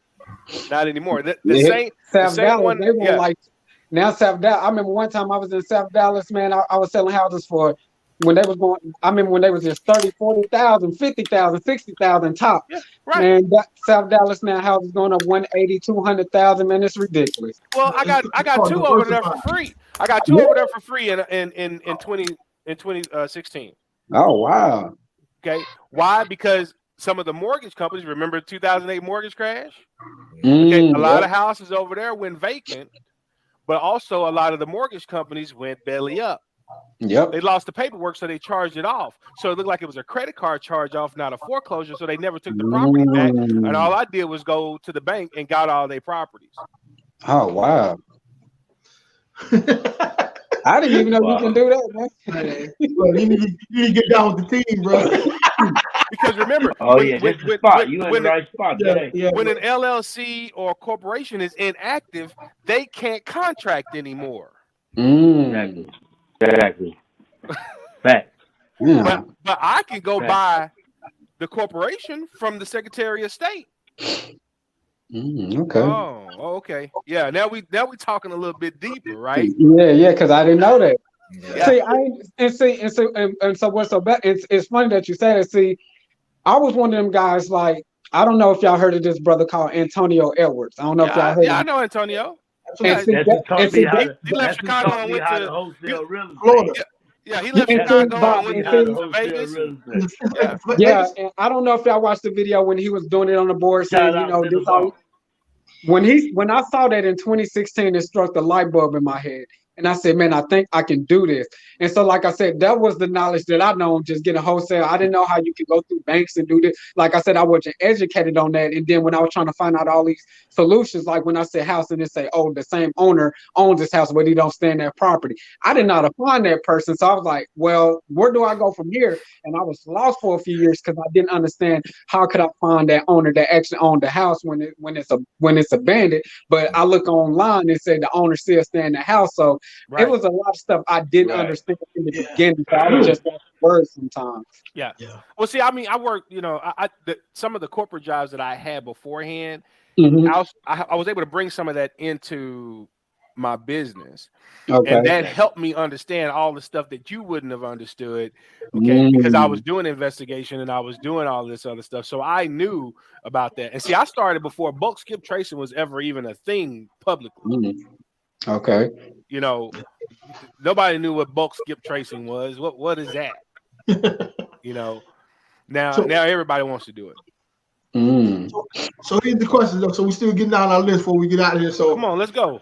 Not anymore. The same one. They were like now South Dallas. I remember one time I was in South Dallas, man. I was selling houses for when they was going. I remember when they was just 30, 40,000, 50,000, 60,000 top. Yeah, right. Man, that South Dallas now houses going up 180, 200,000. Man, it's ridiculous. Well, I got 2 over there for free. I got 2 over there for free in 2016. Oh wow. Okay. Why? Because some of the mortgage companies, remember the 2008 mortgage crash? Okay, a lot of houses over there went vacant, but also a lot of the mortgage companies went belly up. Yep. They lost the paperwork, so they charged it off. So it looked like it was a credit card charge off, not a foreclosure. So they never took the property back. And all I did was go to the bank and got all their properties. Oh wow. I didn't even know you can do that, man. Well, you need to get down with the team, bro. Because remember, you in the right spot. When an LLC or corporation is inactive, they can't contract anymore. Exactly. Fact. But I can go buy the corporation from the Secretary of State. Okay. Oh, okay. Yeah. Now we talking a little bit deeper, right? Yeah. Because I didn't know that. Yeah. So what's so bad? It's funny that you say that. See, I was one of them guys. Like, I don't know if y'all heard of this brother called Antonio Edwards. I don't know if y'all heard. Yeah, I know Antonio. He left Chicago and went to Florida. Yeah, he left Chicago and went to Vegas. Yeah, and I don't know if y'all watched the video when he was doing it on the board saying, this all. When I saw that in 2016, it struck the light bulb in my head. And I said, man, I think I can do this. And so, like I said, that was the knowledge that I know. Just getting wholesale. I didn't know how you could go through banks and do this. Like I said, I wasn't educated on that. And then when I was trying to find out all these solutions, like when I said house and they say, oh, the same owner owns this house, but he don't stand that property. I didn't know how to find that person. So I was like, well, where do I go from here? And I was lost for a few years because I didn't understand how could I find that owner that actually owned the house when it's abandoned. But I look online and say the owner still stay in the house. So it was a lot of stuff I didn't understand in the beginning. So I was just words sometimes. Yeah. Well, see, I mean, I worked, some of the corporate jobs that I had beforehand, I was able to bring some of that into my business. Okay. And that helped me understand all the stuff that you wouldn't have understood, okay, because I was doing investigation and I was doing all this other stuff. So I knew about that. And see, I started before bulk skip tracing was ever even a thing publicly. Okay. You know, nobody knew what bulk skip tracing was. What is that? You know, now everybody wants to do it. So here's the question though. So we still getting down our list before we get out of here. So come on, let's go.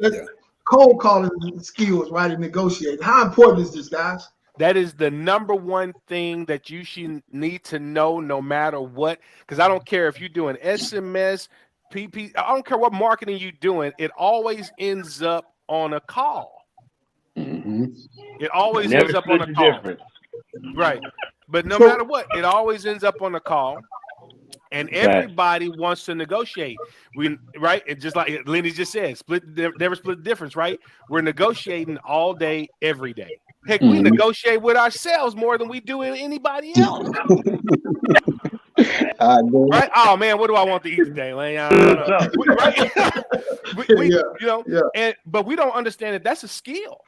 Okay, cold calling skills, right? And negotiating. How important is this, guys? That is the number one thing that you should need to know, no matter what. Because I don't care if you're doing SMS, PP. I don't care what marketing you're doing. It always ends up on a call. It always ends up on a call. Right. But no matter what, it always ends up on a call. And everybody wants to negotiate. Right? It just like Lenny just said, never split the difference, right? We're negotiating all day, every day. Heck, we negotiate with ourselves more than we do with anybody else. Right? Oh man, what do I want to eat today, Lenny? I don't know. Right? But we don't understand that that's a skill.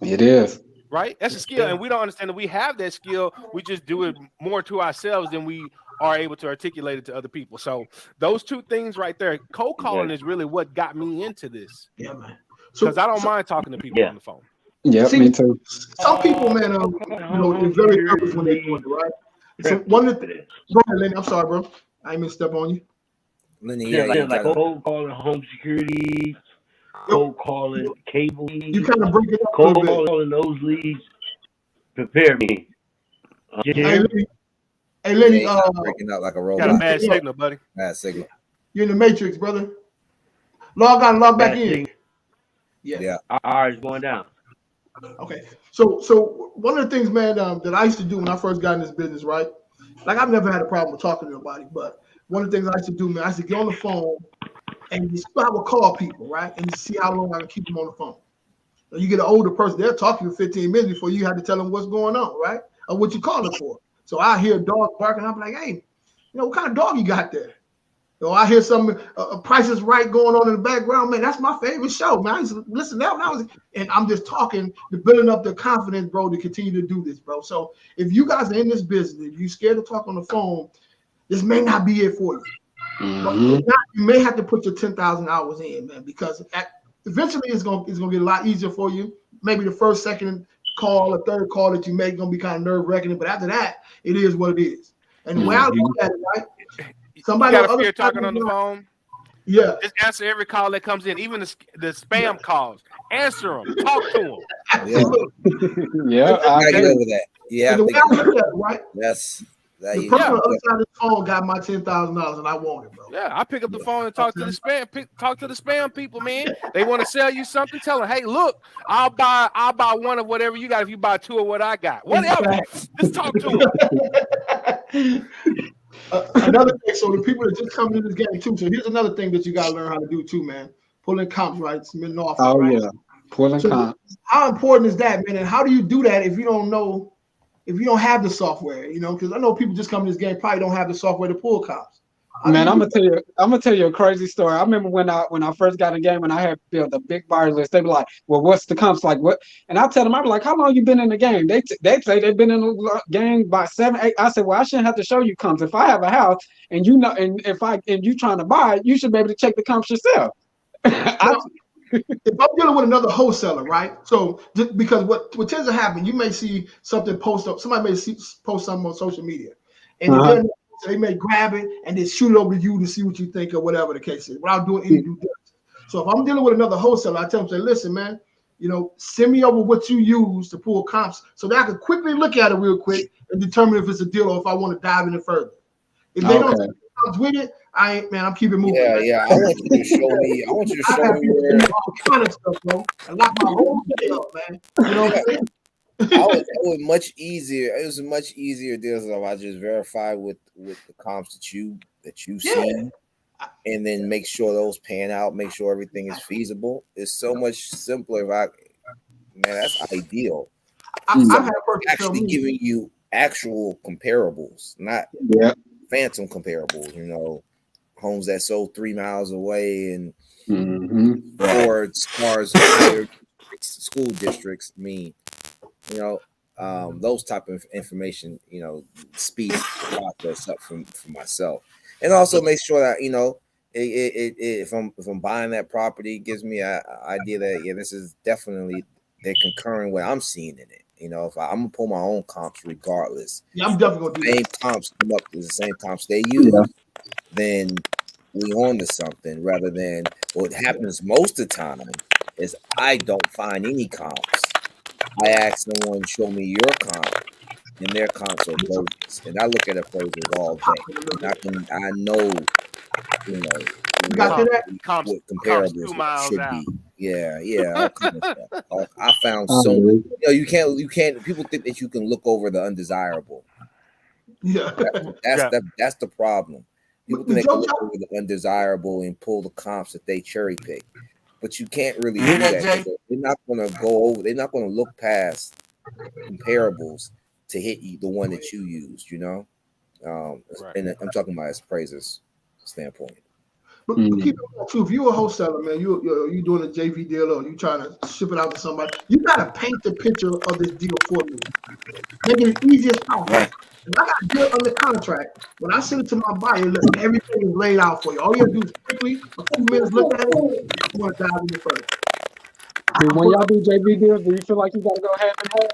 It is. Right? That's a skill, and we don't understand that we have that skill. We just do it more to ourselves than we are able to articulate it to other people. So those two things right there, cold calling is really what got me into this. Yeah, man. Because I don't mind talking to people on the phone. Yeah, me too. Some people, man, they're very nervous when they're doing it, right? So one of the things, go ahead, Lenny. I'm sorry, bro. I ain't meant to step on you. Lenny, like cold calling home security, cold calling cable. You kind of break it up. Cold calling those leads. Prepare me. Hey, Lenny, breaking out like a robot. Got a bad signal, buddy. Bad signal. You're in the matrix, brother. Log out and log back in. Yeah. Ours going down. Okay. So one of the things, man, that I used to do when I first got in this business, right? Like I've never had a problem with talking to nobody, but one of the things I used to do, man, I used to get on the phone and I would call people, right? And see how long I can keep them on the phone. So you get an older person, they're talking for 15 minutes before you have to tell them what's going on, right? Or what you calling for. So I hear a dog barking. I'm like, hey, what kind of dog you got there? I hear some Price is Right going on in the background. Man, that's my favorite show, man. I used to listen to that when I was, and I'm just talking to building up the confidence, bro, to continue to do this, bro. So if you guys are in this business, if you're scared to talk on the phone, this may not be it for you. But you may have to put your 10,000 hours in, man, because eventually it's gonna get a lot easier for you. Maybe the first, second call, or third call that you make gonna be kind of nerve-wracking, but after that, it is what it is. And the way I look at it, right? Somebody you got to fear talking on the phone. Yeah. Just answer every call that comes in, even the spam calls. Answer them. Talk to them. Yeah, I get over that. Yeah, the way I look at it, right? Yes. The person on the other side of the phone got my $10,000 and I want it, bro. Yeah, I pick up the phone and talk to the spam. Talk to the spam people, man. They want to sell you something. Tell them, hey, look, I'll buy one of whatever you got if you buy two of what I got. Whatever. Just talk to them. Another thing, so the people that just come into this game too. So here's another thing that you gotta learn how to do too, man. Pulling comps, right? Submitting offers. Oh right? yeah, pulling comps. How important is that, man? And how do you do that if you don't know, if you don't have the software? Because I know people just come to this game probably don't have the software to pull comps. Man, I'm gonna tell you a crazy story. I remember when I first got in the game, when I had built a big buyers list, they be like, "Well, what's the comps like?" What? And I tell them, I'm like, "How long you been in the game?" They say they've been in the game by 7, 8. I said, "Well, I shouldn't have to show you comps. If I have a house and you you trying to buy it, you should be able to check the comps yourself." If I'm dealing with another wholesaler, right? So just because what tends to happen, you may see something post up. Somebody may post something on social media, and they may grab it and then shoot it over to you to see what you think or whatever the case is, without doing any due diligence. So if I'm dealing with another wholesaler, I tell them, say, listen, man, send me over what you use to pull comps so that I can quickly look at it real quick and determine if it's a deal or if I want to dive in it further. If they don't come with it, I'm keeping moving. Yeah. I want you to show me. I want you to show me where all kind of stuff, bro. I lock my whole day up, man. You know what I'm saying? It was much easier. It was a much easier deal if I just verify with the comps that you see, and then make sure those pan out. Make sure everything is feasible. It's so much simpler. That's ideal. I've had actually giving you actual comparables, not phantom comparables. Homes that sold 3 miles away and Or as far as higher school districts, I mean, those type of information, speeds the process up for myself, and also make sure that if I'm buying that property, it gives me an idea that this is definitely they're concurring what I'm seeing in it. If I'm gonna pull my own comps regardless. Yeah, I'm definitely gonna do the same comps come up to the same comps they use, then we on to something. Rather than what happens most of the time is I don't find any comps. I ask someone, show me your comp, and their comps are bogus. And I look at appraisals all day. And I know, comps, what comparables 2 miles should out. be. Yeah, all kind of stuff. I found so you can't. People think that you can look over the undesirable. Yeah, that's the problem. People think they can look over the undesirable and pull the comps that they cherry pick. But you can't really do that. They're not going to go over. They're not going to look past comparables to hit the one that you used. And I'm talking about as appraisers standpoint. But keep in mind too, if you're a wholesaler, man, you doing a JV deal or you trying to ship it out to somebody, you gotta paint the picture of this deal for me. Make it as easy as possible. Right. If I got a deal under contract, when I send it to my buyer, look, everything is laid out for you. All you have to do is quickly, a few minutes, look at it. You want to dive in further. When y'all do JV deals, do you feel like you got to go half and half?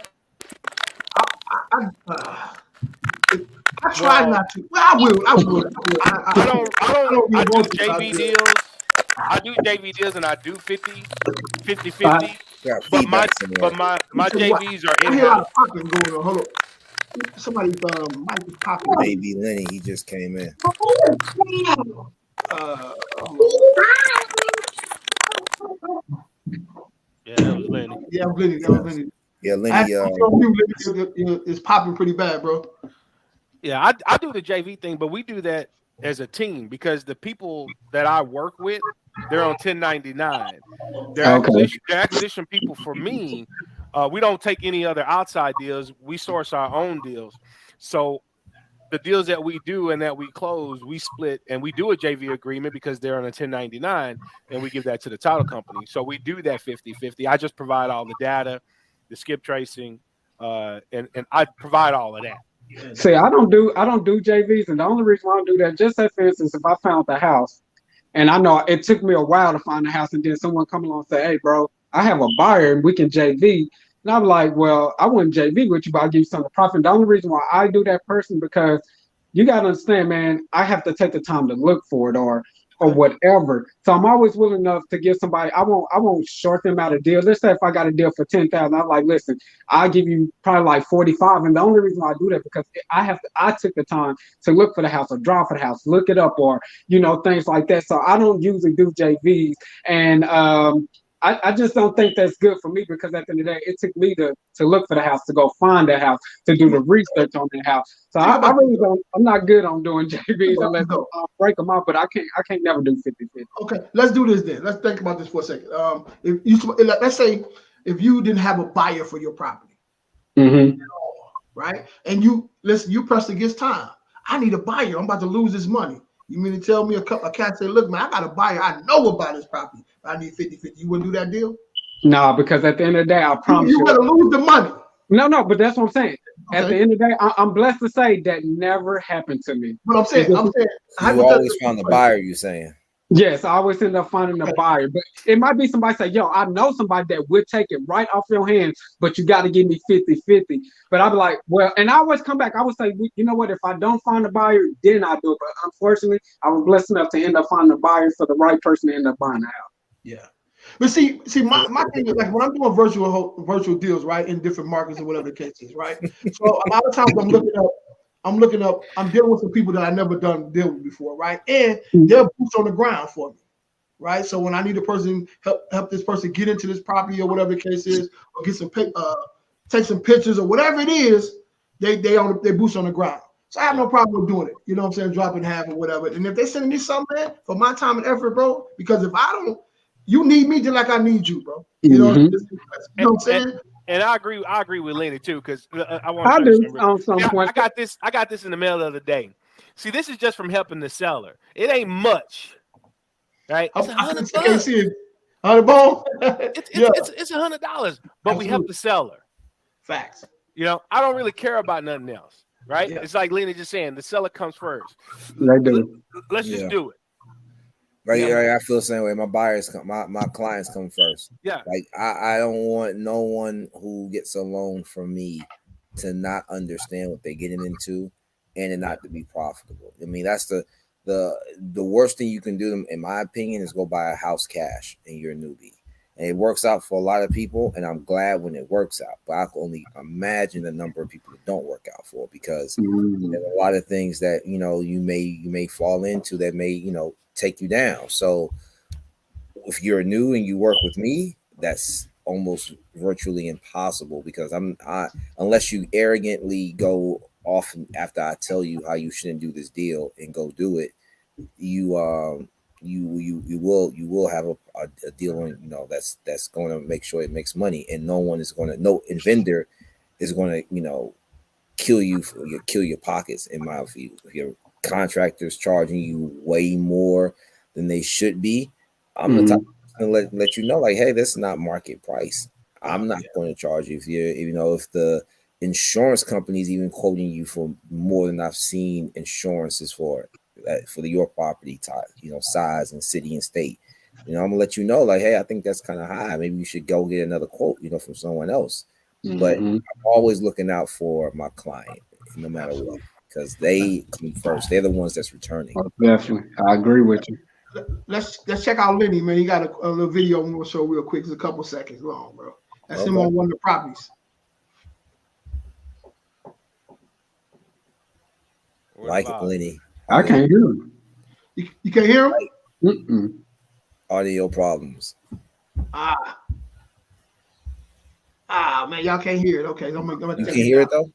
I try not to. Well, I will. I do JV deals. I do JV deals and I do 50-50. But my JVs are in-house. I hear a lot of popping going on. Hold on. Somebody's mic is popping. Baby Lenny, he just came in. Yeah, that was Lenny. Yeah, Lenny. That was Lenny. Yeah, Lenny. It's popping pretty bad, bro. Yeah, I do the JV thing, but we do that as a team because the people that I work with, they're on 1099. They're acquisition people for me. We don't take any other outside deals. We source our own deals. So the deals that we do and that we close, we split and we do a JV agreement because they're on a 1099 and we give that to the title company. So we do that 50-50. I just provide all the data, the skip tracing, and I provide all of that. See, I don't do JVs, and the only reason why I don't do that, just say for instance, if I found the house, and I know it took me a while to find the house, and then someone come along and say, "Hey, bro, I have a buyer, and we can JV," and I'm like, "Well, I wouldn't JV with you, but I'll give you some profit." The only reason why I do that person because you gotta understand, man, I have to take the time to look for it or whatever. So I'm always willing enough to give somebody. I won't short them out a deal. Let's say if I got a deal for 10,000, I'm like, listen, I'll give you probably like 45. And the only reason why I do that because I took the time to look for the house or drive for the house, look it up, or things like that. So I don't usually do JVs, and I just don't think that's good for me because at the end of the day, it took me to look for the house, to go find the house, to do the research on the house. So I really don't. I'm not good on doing JVs unless I break them out, but I can't never do 50-50. Okay, let's do this then. Let's think about this for a second. Let's say if you didn't have a buyer for your property, right? And you pressed against time. I need a buyer. I'm about to lose this money. You mean to tell me a cat say, look, man, I got a buyer. I know about this property. I need 50-50. You wouldn't do that deal? No, because at the end of the day, I promise you. You're going to lose the money. No, but that's what I'm saying. Okay. At the end of the day, I'm blessed to say that never happened to me. But I'm saying. You always found the buyer, you're saying. Yes, I always end up finding a buyer. But it might be somebody say, yo, I know somebody that would take it right off your hands, but you got to give me 50-50. But I'd be like, well, and I always come back. I would say, you know what? If I don't find a buyer, then I do it. But unfortunately, I was blessed enough to end up finding a buyer for the right person to end up buying the house. Yeah. But see, my thing is like when I'm doing virtual deals, right, in different markets or whatever the case is, right? So a lot of times I'm dealing with some people that I never done deal with before, right? And they're boots on the ground for me, right? So when I need a person help this person get into this property or whatever the case is, or get some take some pictures or whatever it is, they boots on the ground. So I have no problem with doing it. You know what I'm saying? Dropping half or whatever. And if they sending me something, man, for my time and effort, bro, because if I don't, you need me just like I need you, bro. You know, you know what I'm saying? And I agree with Lenny too, because I got this in the mail the other day. See, this is just from helping the seller. It ain't much, right? It's I $100. can't see it. On the ball. It's $100, but we help the seller. Facts. You know, I don't really care about nothing else, right? Yeah. It's like Lenny just saying, the seller comes first. They do. Let's just do it. Right, I feel the same way. My buyers come, my clients come first. Yeah. Like I don't want no one who gets a loan from me to not understand what they're getting into and it not to be profitable. I mean, that's the worst thing you can do, in my opinion, is go buy a house cash and you're a newbie. And it works out for a lot of people, and I'm glad when it works out. But I can only imagine the number of people that don't work out for, because there's a lot of things that you may fall into that may take you down. So if you're new and you work with me, that's almost virtually impossible, because unless you arrogantly go off after I tell you how you shouldn't do this deal and go do it, you will have a deal on that's going to make sure it makes money, and no vendor is going to kill your pockets. In my view, if your contractor's charging you way more than they should be, I'm the type of person to let you know, like, hey, this is not market price. I'm not going to charge you if the insurance company is even quoting you for more than I've seen insurances for your property type, size and city and state. I'm gonna let you know, like, hey, I think that's kind of high. Maybe you should go get another quote, from someone else. But I'm always looking out for my client, no matter what, because they come first. They're the ones that's returning. Oh, definitely, I agree with you. Let's check out Lenny, man. He got a little video I'm gonna show real quick. It's a couple seconds long, bro. That's him on one of the properties. Like it, Lenny. I can't hear him. You can't hear him? Audio problems. Man, y'all can't hear it. Okay, you can hear it though.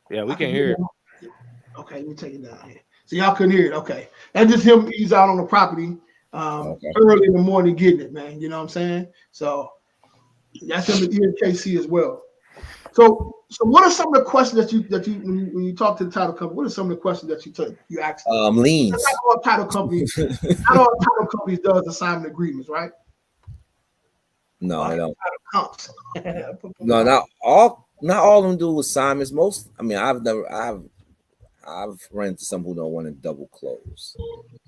Yeah, we can hear it. Okay, let me take it down here. So y'all couldn't hear it. Okay, that's just him. He's out on the property early in the morning getting it, man. You know what I'm saying? So that's him in KC as well. So what are some of the questions that you when you talk to the title company? What are some of the questions that you ask? Liens. Not all title companies. Not all title companies does assignment agreements, right? No, I don't. Comps. No, not all of them do assignments. Most, I mean, I've run into some who don't want to double close,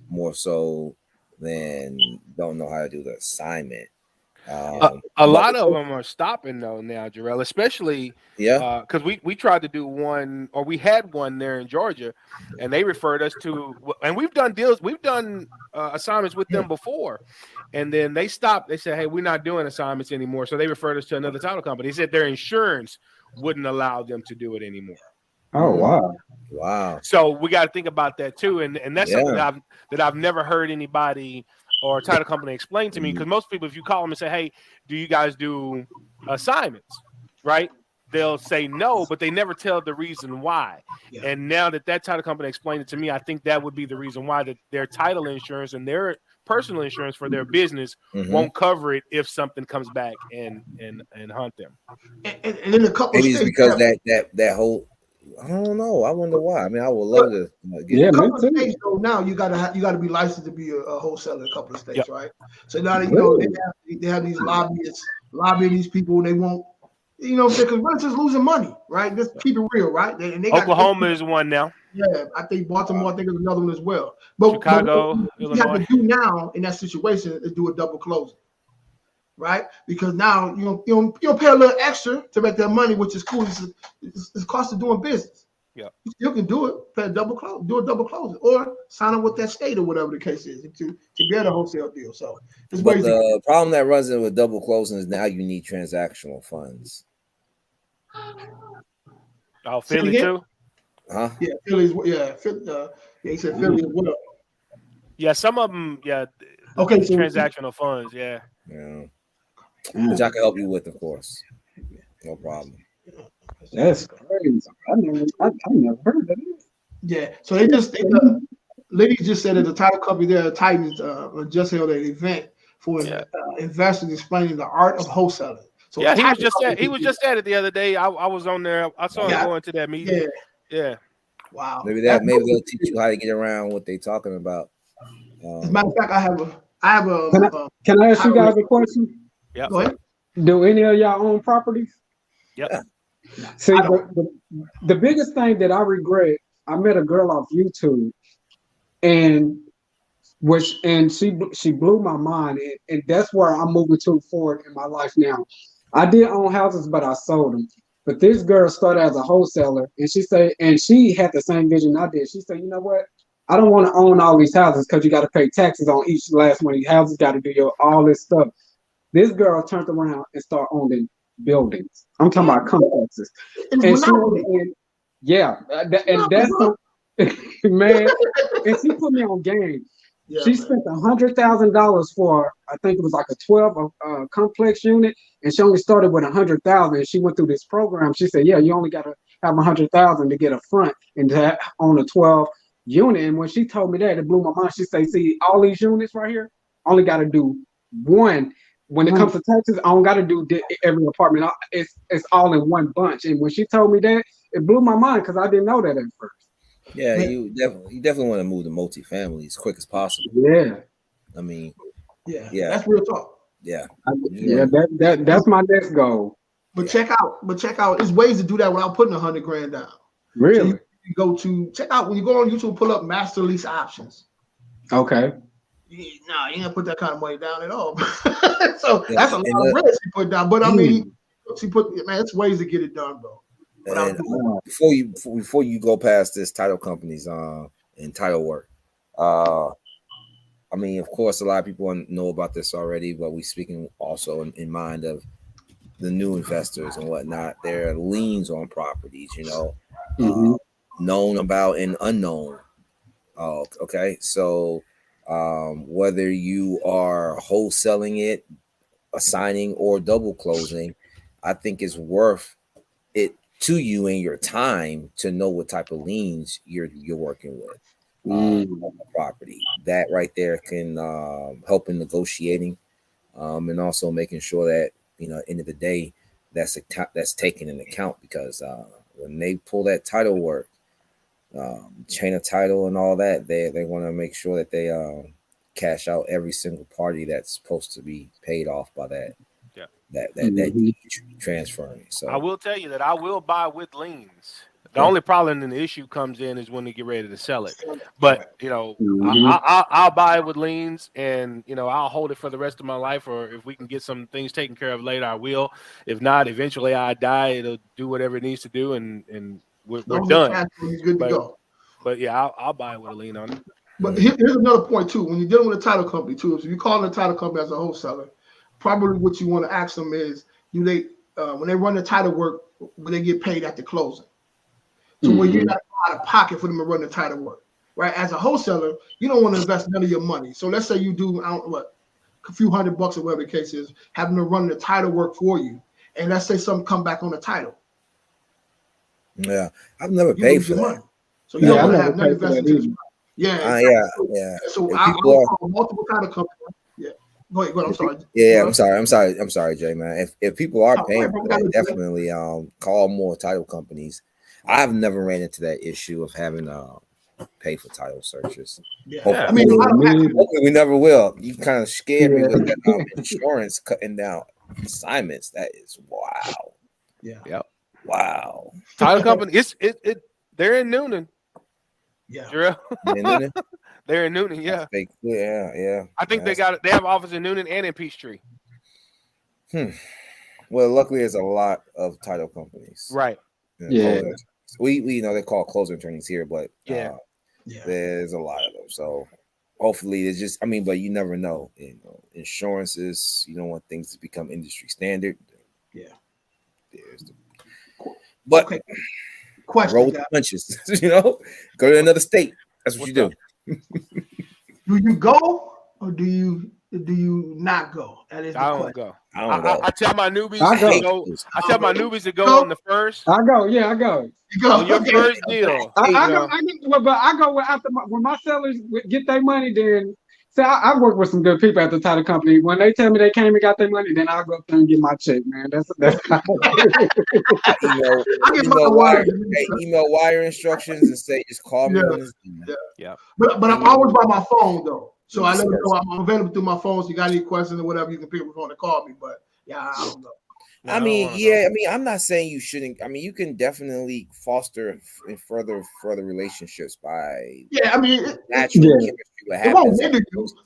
more so than don't know how to do the assignment. A lot of them are stopping though now, Jarrell, especially because we tried to do one, or we had one there in Georgia, and they referred us to, and we've done assignments with them before, and then they stopped. They said, hey, we're not doing assignments anymore, so they referred us to another title company. They said their insurance wouldn't allow them to do it anymore. Oh wow. So we got to think about that too, and that's something that I've never heard anybody or a title company explain to me, because most people, if you call them and say, hey, do you guys do assignments, right? They'll say no, but they never tell the reason why. Yeah. And now that title company explained it to me, I think that would be the reason why, that their title insurance and their personal insurance for their business won't cover it if something comes back and hunt them. And in a couple maybe of it's because that whole, I don't know. I wonder why. I mean, I would love to get a couple of states. So now you gotta be licensed to be a wholesaler in a couple of states, right? So now they have these lobbyists lobbying these people. They won't, because renters is losing money, right? Just keep it real, right? And Oklahoma is one now. Yeah, I think Baltimore. I think is another one as well. But Chicago, what you have to do now in that situation is do a double closing, right? Because now you pay a little extra to make that money, which is cool. It's the cost of doing business. Yeah, you still can do it. Do a double closing, or sign up with that state or whatever the case is to get a wholesale deal. So, but the problem that runs in with double closing is now you need transactional funds. Oh, Philly too. Huh? Yeah, Philly's. He said Philly as well. Yeah, some of them. Yeah. Okay, so transactional funds. Yeah. Which I can help you with, of course. No problem. That's crazy. I never heard of that. Yeah. So Liddy just said that the title company there, Titans, just held an event for investors explaining the art of wholesaling. So he was just at it the other day. I was on there. I saw him going to that meeting. Yeah. Wow. Maybe they'll teach you how to get around what they're talking about. As a matter of fact, I have Can I ask you guys a question? Yeah. Go ahead. Do any of y'all own properties? Yep. See, the biggest thing that I regret, I met a girl off YouTube, and she blew my mind, and that's where I'm moving to forward in my life now. I did own houses, but I sold them. But this girl started as a wholesaler, and she had the same vision I did. She said, you know what? I don't want to own all these houses because you got to pay taxes on each last one of these houses. Got to do all this stuff. This girl turned around and started owning buildings. I'm talking about complexes, and man, and she put me on game. Yeah, she spent $100,000 for, I think it was like a 12 complex unit, and she only started with 100,000. She went through this program. She said, "Yeah, you only got to have 100,000 to get a front and to own a 12 unit." And when she told me that, it blew my mind. She said, "See, all these units right here, only got to do one. When it comes to taxes, I don't got to do every apartment. It's all in one bunch." And when she told me that, it blew my mind because I didn't know that at first. Yeah, you definitely want to move to multifamily as quick as possible. Yeah, I mean, yeah, that's real talk. Yeah, that's my next goal. But check out, there's ways to do that without putting $100,000 down. Really? So you go to check out when you go on YouTube, pull up master lease options. Okay. You ain't gonna put that kind of money down at all. So that's a lot of risk she put down. But I mean, it's ways to get it done, bro. And before you go past this title companies and title work, I mean, of course, a lot of people know about this already, but we speaking also in mind of the new investors and whatnot. There are liens on properties, known about and unknown. Okay, so whether you are wholesaling it, assigning, or double closing, I think it's worth it to you and your time to know what type of liens you're working with on the property. That right there can help in negotiating, and also making sure that at the end of the day that's taken into account, because when they pull that title work, chain of title and all that, they want to make sure that they cash out every single party that's supposed to be paid off by that. That transferring. So I will tell you that I will buy with liens. The only problem and the issue comes in is when they get ready to sell it. But I'll buy it with liens, and I'll hold it for the rest of my life. Or if we can get some things taken care of later, I will. If not, eventually I die. It'll do whatever it needs to do, and we're done. Good to go. But yeah, I'll buy it with a lien on it. But here's another point too. When you're dealing with a title company too, if you're calling a title company as a wholesaler, probably what you want to ask them is, when they run the title work, will they get paid at the closing? So when you're not out of pocket for them to run the title work, right? As a wholesaler, you don't want to invest none of your money. So let's say you do a few $100 or whatever the case is, having to run the title work for you, and let's say something come back on the title. Yeah, I've never paid for that. Money. So you don't want to have none invested. Yeah. So I call multiple title companies. Yeah. Go ahead. I'm sorry. Yeah, I'm sorry, Jay, man. If people are paying for that, definitely call more title companies. I've never ran into that issue of having pay for title searches. Yeah. Hopefully, we never will. You kind of scared me with that insurance cutting down assignments. That is wow. Yeah. Yep. Wow. Title company. They're in Noonan. Yeah. They're in Noonan. Yeah. Yeah. I think they have office in Noonan and in Peachtree. Well, luckily, there's a lot of title companies. Right. Yeah. We they call closing attorneys here, but there's a lot of them. So hopefully there's just, but you never know. Insurances, you don't want things to become industry standard. Yeah. But okay. Question, roll with the punches. Go to another state. That's what you do. Do you go or do you not go? That is the question. Go. I don't go. I tell my newbies to go. I tell my newbies to go on the first. I go. Yeah, I go. You go. On your first deal. I go after when my sellers get their money. Then I work with some good people at the title company. When they tell me they came and got their money, then I'll go up there and get my check, man. That's email wire instructions and say just call me. Yeah. But I'm always by my phone though. So I let them know I'm available through my phone. So you got any questions or whatever, you can pick up the phone and call me. But yeah, I don't know. I mean, I'm not saying you shouldn't. I mean, you can definitely foster and further relationships by natural chemistry. What happens?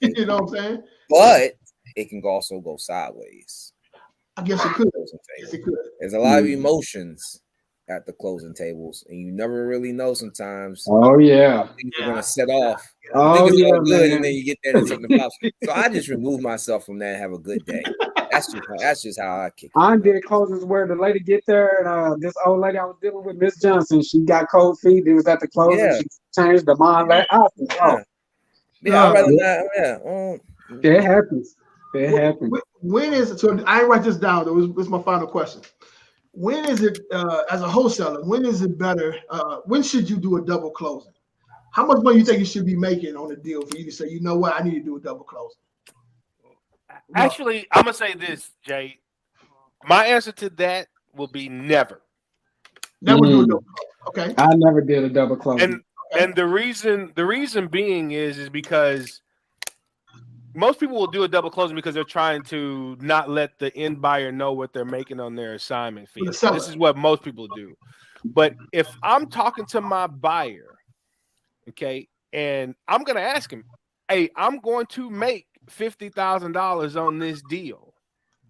You know what I'm saying? But it can also go sideways. I guess it could. There's a lot of emotions at the closing tables, and you never really know sometimes. Oh yeah, things are gonna set off. Oh it's yeah, all good, man. and then you get there and something pops. So I just remove myself from that and have a good day. That's just how I kick it. I did closings where the lady get there, and this old lady I was dealing with, Miss Johnson, she got cold feet. It was at the closing. Yeah. She changed the mind. I'd rather not. It happens. It happens. When is it? So I write this down. This is my final question. When is it, as a wholesaler, when is it better? When should you do a double closing? How much money you think you should be making on a deal for you to say, you know what, I need to do a double closing? Actually, I'm going to say this, Jay. My answer to that will be never. Never do a double closing. Okay. I never did a double closing. And the reason being is because most people will do a double closing because they're trying to not let the end buyer know what they're making on their assignment fee. This is what most people do. But if I'm talking to my buyer, okay, and I'm going to ask him, hey, I'm going to make $50,000 on this deal.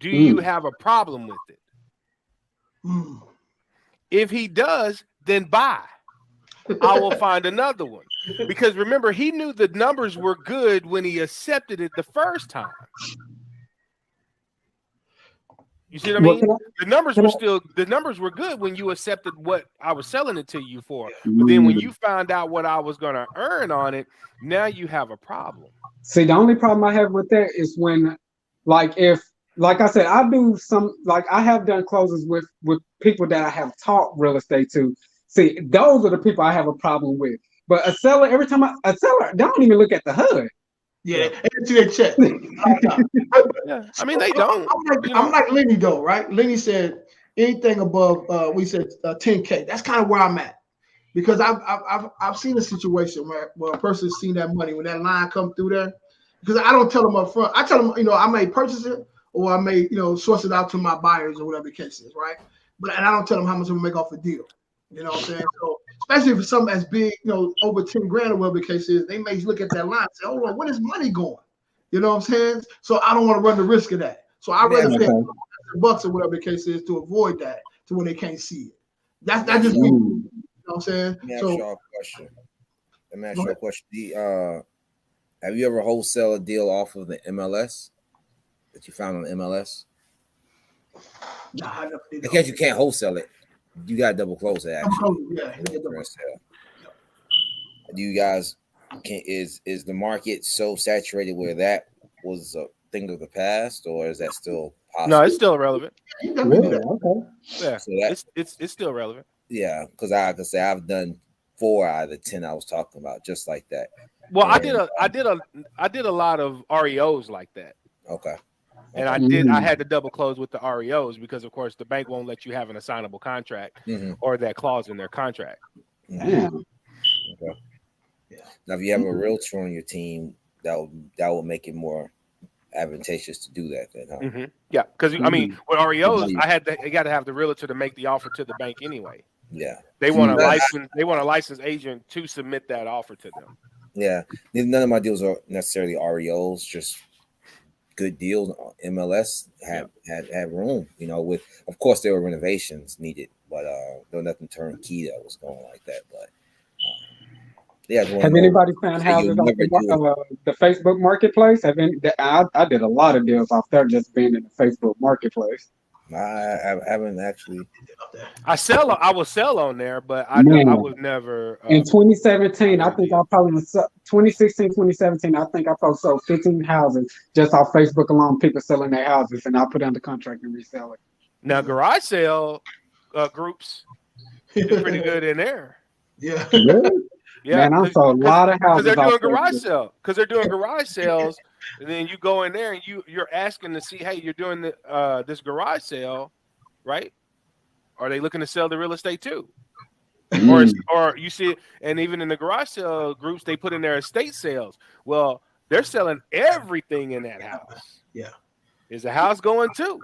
Do you have a problem with it? If he does, then buy. I will find another one. Because remember, he knew the numbers were good when he accepted it the first time. You see what I mean? The numbers were good when you accepted what I was selling it to you for. But then when you found out what I was going to earn on it, now you have a problem. See, the only problem I have with that is when, like I said, I do some, like I have done closes with people that I have taught real estate to. See, those are the people I have a problem with. But a seller, every time a seller, don't even look at the HUD. Yeah, into their check. Yeah, I mean they don't. I'm like Lenny though, right? Lenny said anything above, we said 10K. That's kind of where I'm at, because I've seen a situation where a person's seen that money when that line come through there. Because I don't tell them up front. I tell them, I may purchase it or I may, source it out to my buyers or whatever the case is, right? And I don't tell them how much I'm gonna make off the deal. You know what I'm saying? So especially if it's something as big, over 10 grand or whatever the case is, they may look at that line and say, hold on, where is money going? You know what I'm saying? So I don't want to run the risk of that. So I rather pay bucks or whatever the case is to avoid that, to when they can't see it. That's just me. You know what I'm saying? Let me ask you a question. Have you ever wholesale a deal off of the MLS that you found on the MLS? Nah, I never did. Because you can't wholesale it. You got to double close it, actually. Do you guys is the market so saturated where that was a thing of the past, or is that still possible? No, it's still relevant. Okay. Yeah, so it's still relevant. Yeah, because I could say I've done 4 out of the 10 I was talking about, just like that. Well, I did a lot of REOs like that. Okay. And I had to double close with the REOs because, of course, the bank won't let you have an assignable contract or that clause in their contract. Yeah. Okay. Now, if you have a realtor on your team, that will make it more advantageous to do that. Then, huh? Yeah, because I mean, with REOs, I got to have the realtor to make the offer to the bank anyway. Yeah, they want a licensed agent to submit that offer to them. Yeah, none of my deals are necessarily REOs, just good deals. MLS had room, with, of course, there were renovations needed, but there was nothing turnkey that was going like that. But yeah, have anybody found houses off the Facebook Marketplace? I did a lot of deals off there just being in the Facebook Marketplace. I haven't actually. I will sell on there, but I was never. In 2017, I think I probably 2016, 2017. I think I probably sold 15 houses just off Facebook alone. People selling their houses, and I put under contract and resell it. Now, garage sale groups is pretty good in there. Yeah. Really? Yeah, man, I saw a lot of houses. Because they're doing garage sales, and then you go in there and you're asking to see, hey, you're doing this garage sale, right? Are they looking to sell the real estate too? Or you see it, and even in the garage sale groups, they put in their estate sales. Well, They're selling everything in that house. Yeah. Is the house going too?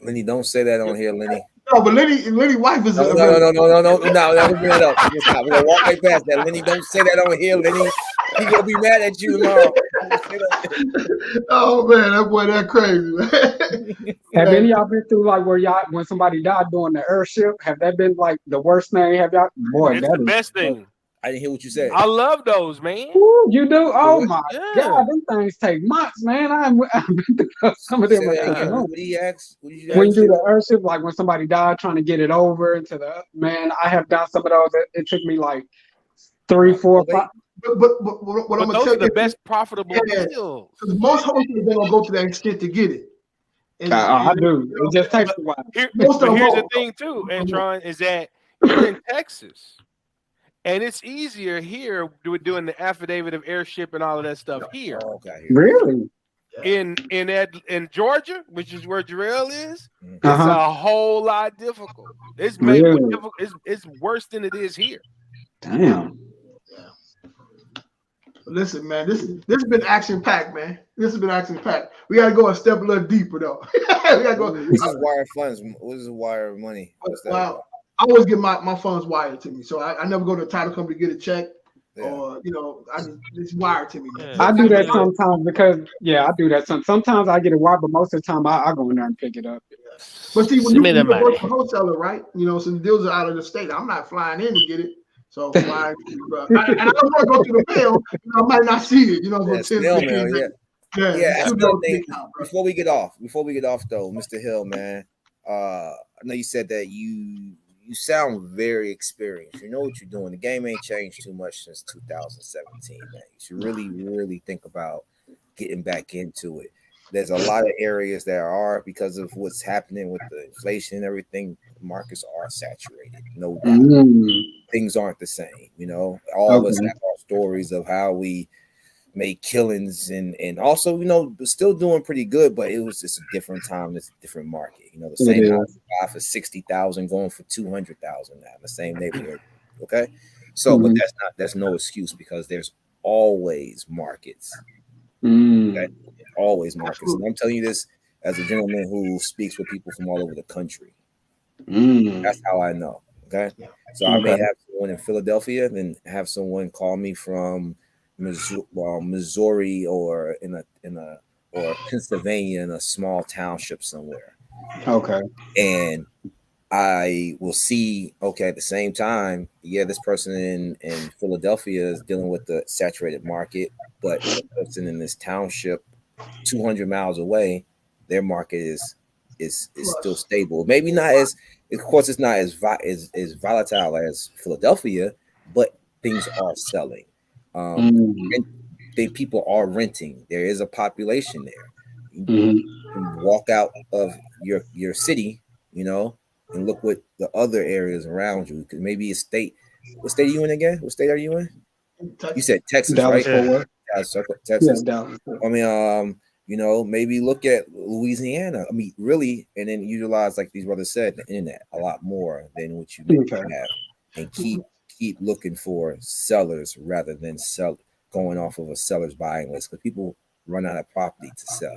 Lenny, don't say that on here, Lenny. No, but Lenny's wife is No. We're bringing it up. We're gonna walk right past that. Lenny, don't say that on here, Lenny. People will be mad at you tomorrow. Oh man, that boy, that crazy, man. Have any of y'all been through like where y'all when somebody died doing the airship? Have that been like the worst thing? Have y'all? Boy, It's the best thing. I didn't hear what you said. I love those, man. Ooh, you do? Oh my Yeah. God, them things take months, man. I've been through some of them. What did you ask? When you do the airship, like when somebody died trying to get it over to the man, I have done some of those. It took me like 3, 4, 5. But what I'm gonna those tell are the you, best profitable deals. because most wholesalers they gonna go to that extent to get it. And, I do. It just takes a while. But here's the thing too, Antron, is that you're in Texas, and it's easier here doing the affidavit of airship and all of that stuff here. Really? In Georgia, which is where Jarrell is, it's a whole lot difficult. It's made difficult. It's worse than it is here. Damn. Listen, man, this has been action packed, man. This has been action packed. We gotta go a step a little deeper though. We gotta go. This is wire funds. What is wire money? Well, I always get my funds wired to me, so I never go to a title company to get a check, or it's wired to me. Man. I do that sometimes because I do that. Sometimes I get it wired, but most of the time I go in there and pick it up. But see, when you work for a wholesaler, right? So the deals are out of the state. I'm not flying in to get it. So and I don't want to go through the mail. I might not see it. Before we get off, though, Mr. Hill, man, I know you said that you sound very experienced. You know what you're doing. The game ain't changed too much since 2017, man. You should really, really think about getting back into it. There's a lot of areas that are, because of what's happening with the inflation and everything, markets are saturated. No doubt. Things aren't the same, all of us have our stories of how we made killings and also, still doing pretty good, but it was just a different time. It's a different market. The same house buy for 60,000 going for 200,000 now in the same neighborhood. Okay. So, but that's no excuse, because there's always markets. Okay? Always markets. And I'm telling you this as a gentleman who speaks with people from all over the country. That's how I know. Okay. So I may have someone in Philadelphia, then have someone call me from Missouri or or Pennsylvania in a small township somewhere. Okay. And I will see, at the same time, this person in Philadelphia is dealing with the saturated market, but the person in this township 200 miles away, their market is still stable. Maybe not as, of course, it's not as volatile as Philadelphia, but things are selling. People are renting. There is a population there. You can walk out of your city, and look what the other areres around you. Because maybe a state. What state are you in again? What state are you in? You said Texas, Dallas, right? Texas. Dallas. I mean, maybe look at Louisiana. I mean, really, and then utilize, like these brothers said, the internet a lot more than what you have, and keep looking for sellers rather than going off of a seller's buying list, because people run out of property to sell.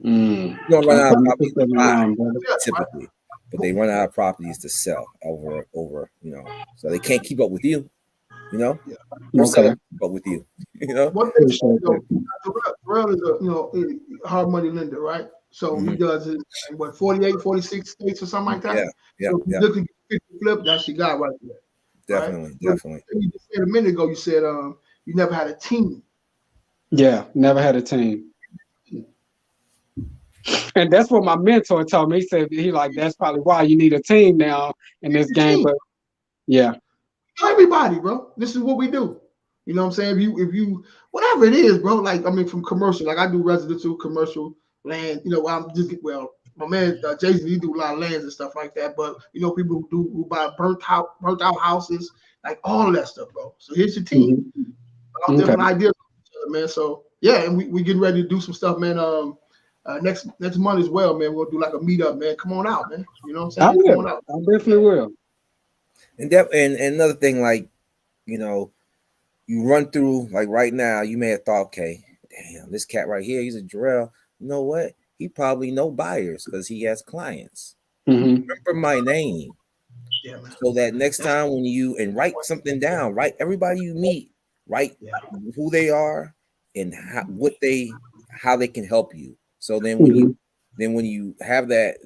You don't run out of property to buy typically, but they run out of properties to sell over, so they can't keep up with you. Or sell keep up with you. One thing, Terrell is a hard money lender, right? So he does it in 48, 46 states or something like that. So looking to flip, that's your guy right there. Definitely. You just said a minute ago, you said you never had a team. Yeah, never had a team. And that's what my mentor told me. He said that's probably why you need a team now in this game. But everybody, bro. This is what we do. You know what I'm saying? If you whatever it is, bro. Like from commercial, like I do residential, commercial, land. My man Jason, he do a lot of lands and stuff like that. But people who buy burnt out houses, like all of that stuff, bro. So here's your team. All different ideas, man. So and we getting ready to do some stuff, man. Next month as well, man. We'll do like a meetup, man. Come on out, man. You know what I'm saying? Come on out. I definitely will. And another thing, like, you run through, like right now, you may have thought, okay, damn, this cat right here, he's a Jarrell. You know what? He probably know buyers because he has clients. Remember my name. Yeah, man. So that next time when you and write something down, write everybody you meet, write who they are and how they can help you. So then when you have that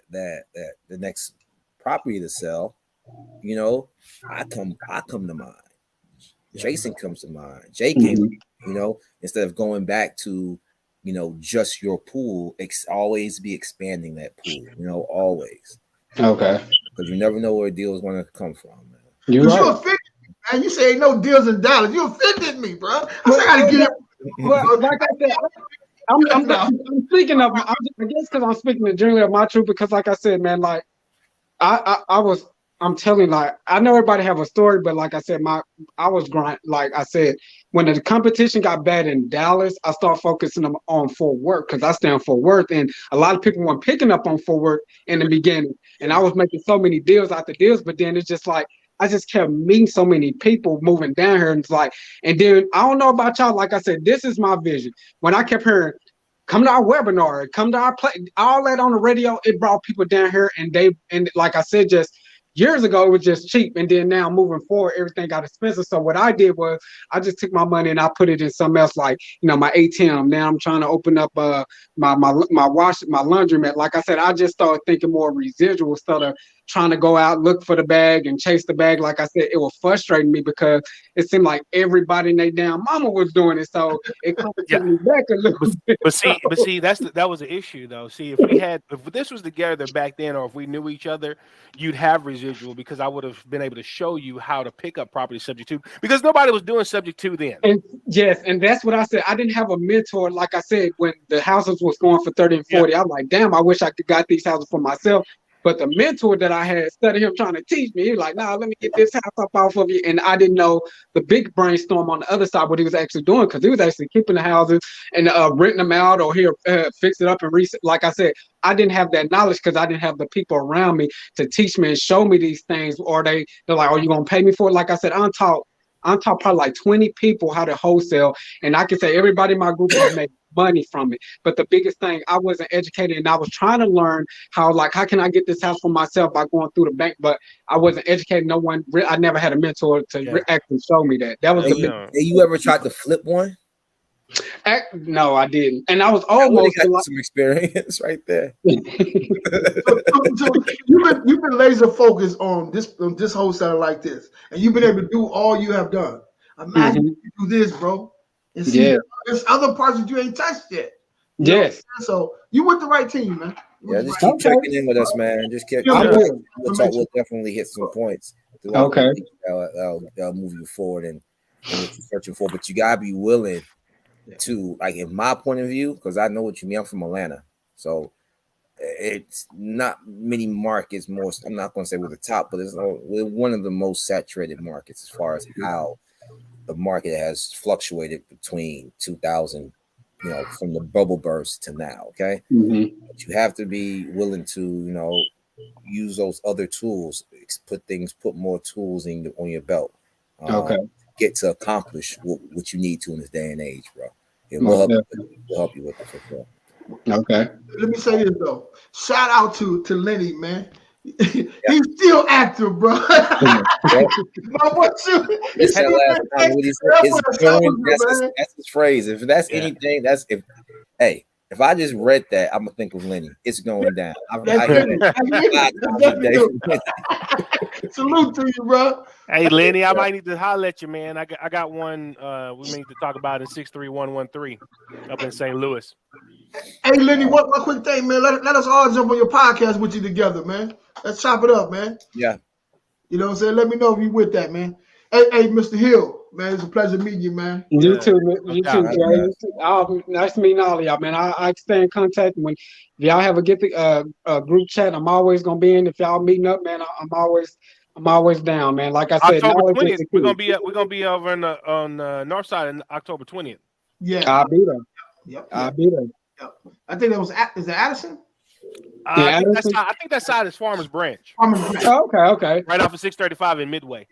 the next property to sell, you know, I come to mind. Jason comes to mind. Jay came, you know, instead of going back to, you know, just your pool, always be expanding that pool, you know, always. Okay. Because you never know where a deal is going to come from, man. You offended me, man. You say ain't no deals in Dallas. You offended me, bro. I gotta get it. But like I said, I'm speaking of. I guess because I'm speaking the generally of my truth. Because like I said, man, like I'm telling, like, I know everybody have a story, but like I said, I was grind. Like I said, when the competition got bad in Dallas, I started focusing on Fort Worth because I stay in Fort Worth, and a lot of people weren't picking up on Fort Worth in the beginning, and I was making so many deals after deals, but then it's just like I just kept meeting so many people moving down here, and it's like, and then I don't know about y'all. Like I said, this is my vision. When I kept hearing, come to our webinar, come to our play, all that on the radio, it brought people down here, and like I said, just years ago, it was just cheap, and then now moving forward, everything got expensive. So what I did was I just took my money and I put it in something else, like, you know, my ATM. Now I'm trying to open up my laundromat. Like I said, I just started thinking more residual instead of trying to go out, look for the bag and chase the bag. Like I said, it was frustrating me because it seemed like everybody in their damn mama was doing it. So it kind of took me back a little bit. But see, that was the issue though. See, if this was together back then, or if we knew each other, you'd have residual because I would have been able to show you how to pick up property subject to, because nobody was doing subject to then. And yes, and that's what I said. I didn't have a mentor. Like I said, when the houses was going for 30 and 40, I'm like, damn, I wish I could got these houses for myself. But the mentor that I had, instead of him trying to teach me, he was like, nah, let me get this house up off of you. And I didn't know the big brainstorm on the other side, what he was actually doing, because he was actually keeping the houses and renting them out, or here, fix it up and reset. Like I said, I didn't have that knowledge because I didn't have the people around me to teach me and show me these things. Or they're like, oh, you going to pay me for it? Like I said, I'm taught probably like 20 people how to wholesale. And I can say everybody in my group has made money from it. But the biggest thing, I wasn't educated, and I was trying to learn how can I get this house for myself by going through the bank, but I wasn't educated. I never had a mentor to actually show me that. That was you ever tried to flip one? No, I didn't. And I was almost some experience right there. So you've been laser focused on this wholesaler like this, and you've been able to do all you have done. Imagine you do this, bro, and see there's other parts that you ain't touched yet. Yes. So you with the right team, man. Just keep checking in with us, man. Just keep. We'll definitely hit some points. Okay. That'll move you forward and what you're searching for, but you gotta be willing to, like, in my point of view, because I know what you mean. I'm from Atlanta, so it's not many markets. I'm not going to say we're the top, but we're one of the most saturated markets as far as how the market has fluctuated between 2000, you know, from the bubble burst to now. Okay, but you have to be willing to, you know, use those other tools, put more tools on your belt. Get to accomplish what you need to in this day and age, bro. We'll help you with it for sure. Okay. Let me say this though. Shout out to Lenny, man. He's still active, bro. That's his phrase. If that's anything, if I just read that, I'm gonna think of Lenny. It's going down. Salute to you, bro. Hey, Lenny, I might need to holler at you, man. I got one we need to talk about in 63113 up in St. Louis. Hey, Lenny, one quick thing, man. Let us all jump on your podcast with you together, man. Let's chop it up, man. Yeah. You know what I'm saying? Let me know if you with that, man. Hey, Mr. Hill, man, it's a pleasure meeting you, man. You too, Jerry. Nice meeting all of y'all, man. I stay in contact. When y'all have a group chat, I'm always gonna be in. If y'all meeting up, man, I'm always down, man. Like I said, October 20th, we're gonna be over on the north side on October 20th. Yeah, I'll be there. Yep. I'll be there. Yep. I think that was is it Addison? I think that side is Farmers Branch. Okay. Right off of 635 in Midway.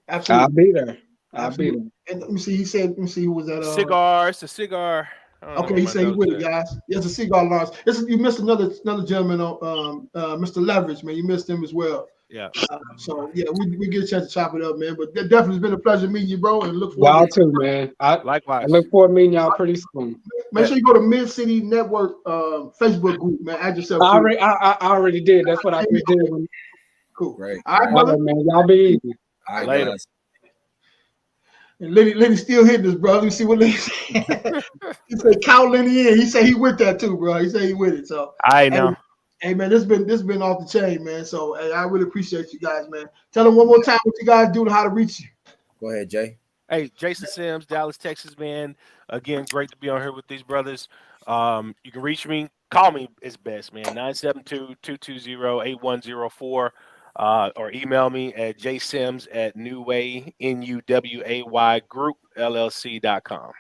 Absolutely. I'll be there. I beat him. And let me see. He said, let me see who was that. Cigar. It's a cigar. Okay, he said he with it, guys. It's a cigar launch. You missed another gentleman on Mr. Leverage, man. You missed him as well. Yeah. So yeah, we get a chance to chop it up, man. But that definitely has been a pleasure meeting you, bro. And look forward Y'all too, man. Likewise. I look forward to meeting y'all pretty soon. Make sure you go to Mid City Network Facebook group, man. Add yourself. I already did. That's what I just did. Cool. Right. All right, brother. Man. Y'all be easy. All right, Later. guys. And Lenny still hitting us, bro. Let me see what Lenny said. He said count Lenny in. He said he with that too, bro. He said he with it. So I know. Hey man, this been off the chain, man. So hey, I really appreciate you guys, man. Tell them one more time what you guys do and how to reach you. Go ahead, Jay. Hey, Jason Sims, Dallas, Texas, man. Again, great to be on here with these brothers. You can reach me. Call me is best, man. 972-220-8104. Or email me at jsims@newway, NUWAY group LLC.com.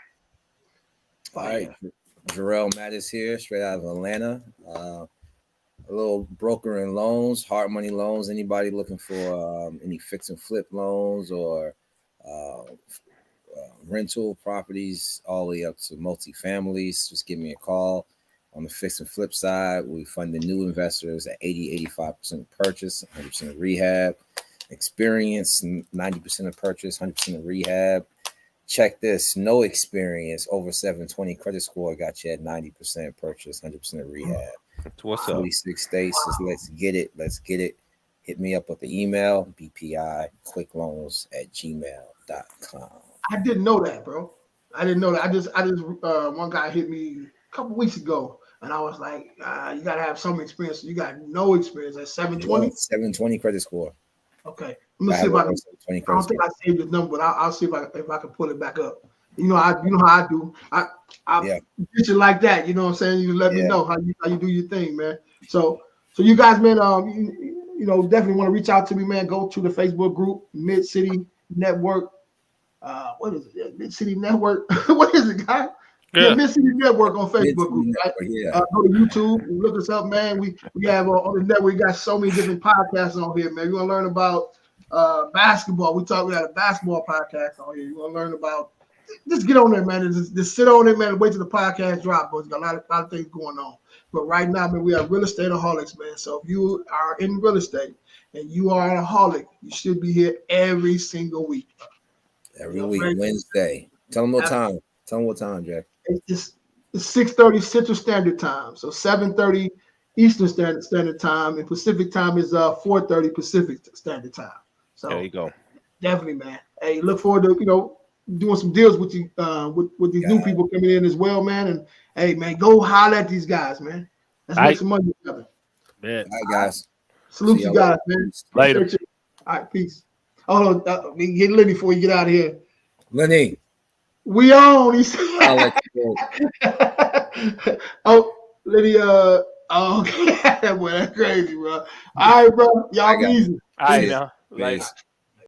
All right. Jarrell Mattis here, straight out of Atlanta. A little broker in loans, hard money loans. Anybody looking for any fix and flip loans or rental properties, all the way up to multifamilies, just give me a call. On the fix and flip side, we fund the new investors at 80-85% purchase, 100% of rehab. Experience, 90% of purchase, 100% of rehab. Check this, no experience, over 720 credit score got you at 90% purchase, 100% of rehab. What's up? 46 states, let's get it. Hit me up with the email, bpiquickloans@gmail.com. I didn't know that, bro. I didn't know that. I just one guy hit me a couple weeks ago, and I was like, you gotta have some experience. You got no experience at 720. 720 credit score. Okay, let me see if I can. I don't think I saved the number, but I'll see if I can pull it back up. You know how I do. I get you like that. You know what I'm saying? You let me know how you do your thing, man. So you guys, man, you know, definitely want to reach out to me, man. Go to the Facebook group, Mid City Network. What is it? Mid City Network. What is it, guy? Yeah, Mid City Network on Facebook group. Right? Go to YouTube and look us up, man. We have on the network. We got so many different podcasts on here, man. You want to learn about basketball? We got a basketball podcast on here. You want to learn about? Just get on there, man. Just sit on it, man, and wait till the podcast drop. But got a lot of things going on. But right now, man, we are real estate aholics, man. So if you are in real estate and you are an aholic, you should be here every single week. Every week, Wednesday. Tell them what time. Tell them what time, Jack. It's 6:30 Central Standard Time. So 7:30 Eastern Standard Time, and Pacific Time is 4:30 Pacific Standard Time. So there you go. Definitely, man. Hey, look forward to doing some deals with you with these new people coming in as well, man. And hey, man, go holler at these guys, man. Let's make some money together. Yeah. All right, guys. Salute you guys, man. Later. All right, peace. Oh, we get Lenny before you get out of here. Lenny. We on. He said. I'll let you go. Oh, Lenny. Okay. Boy, that's crazy, bro. All right, bro. Y'all be easy. All right, now. Later.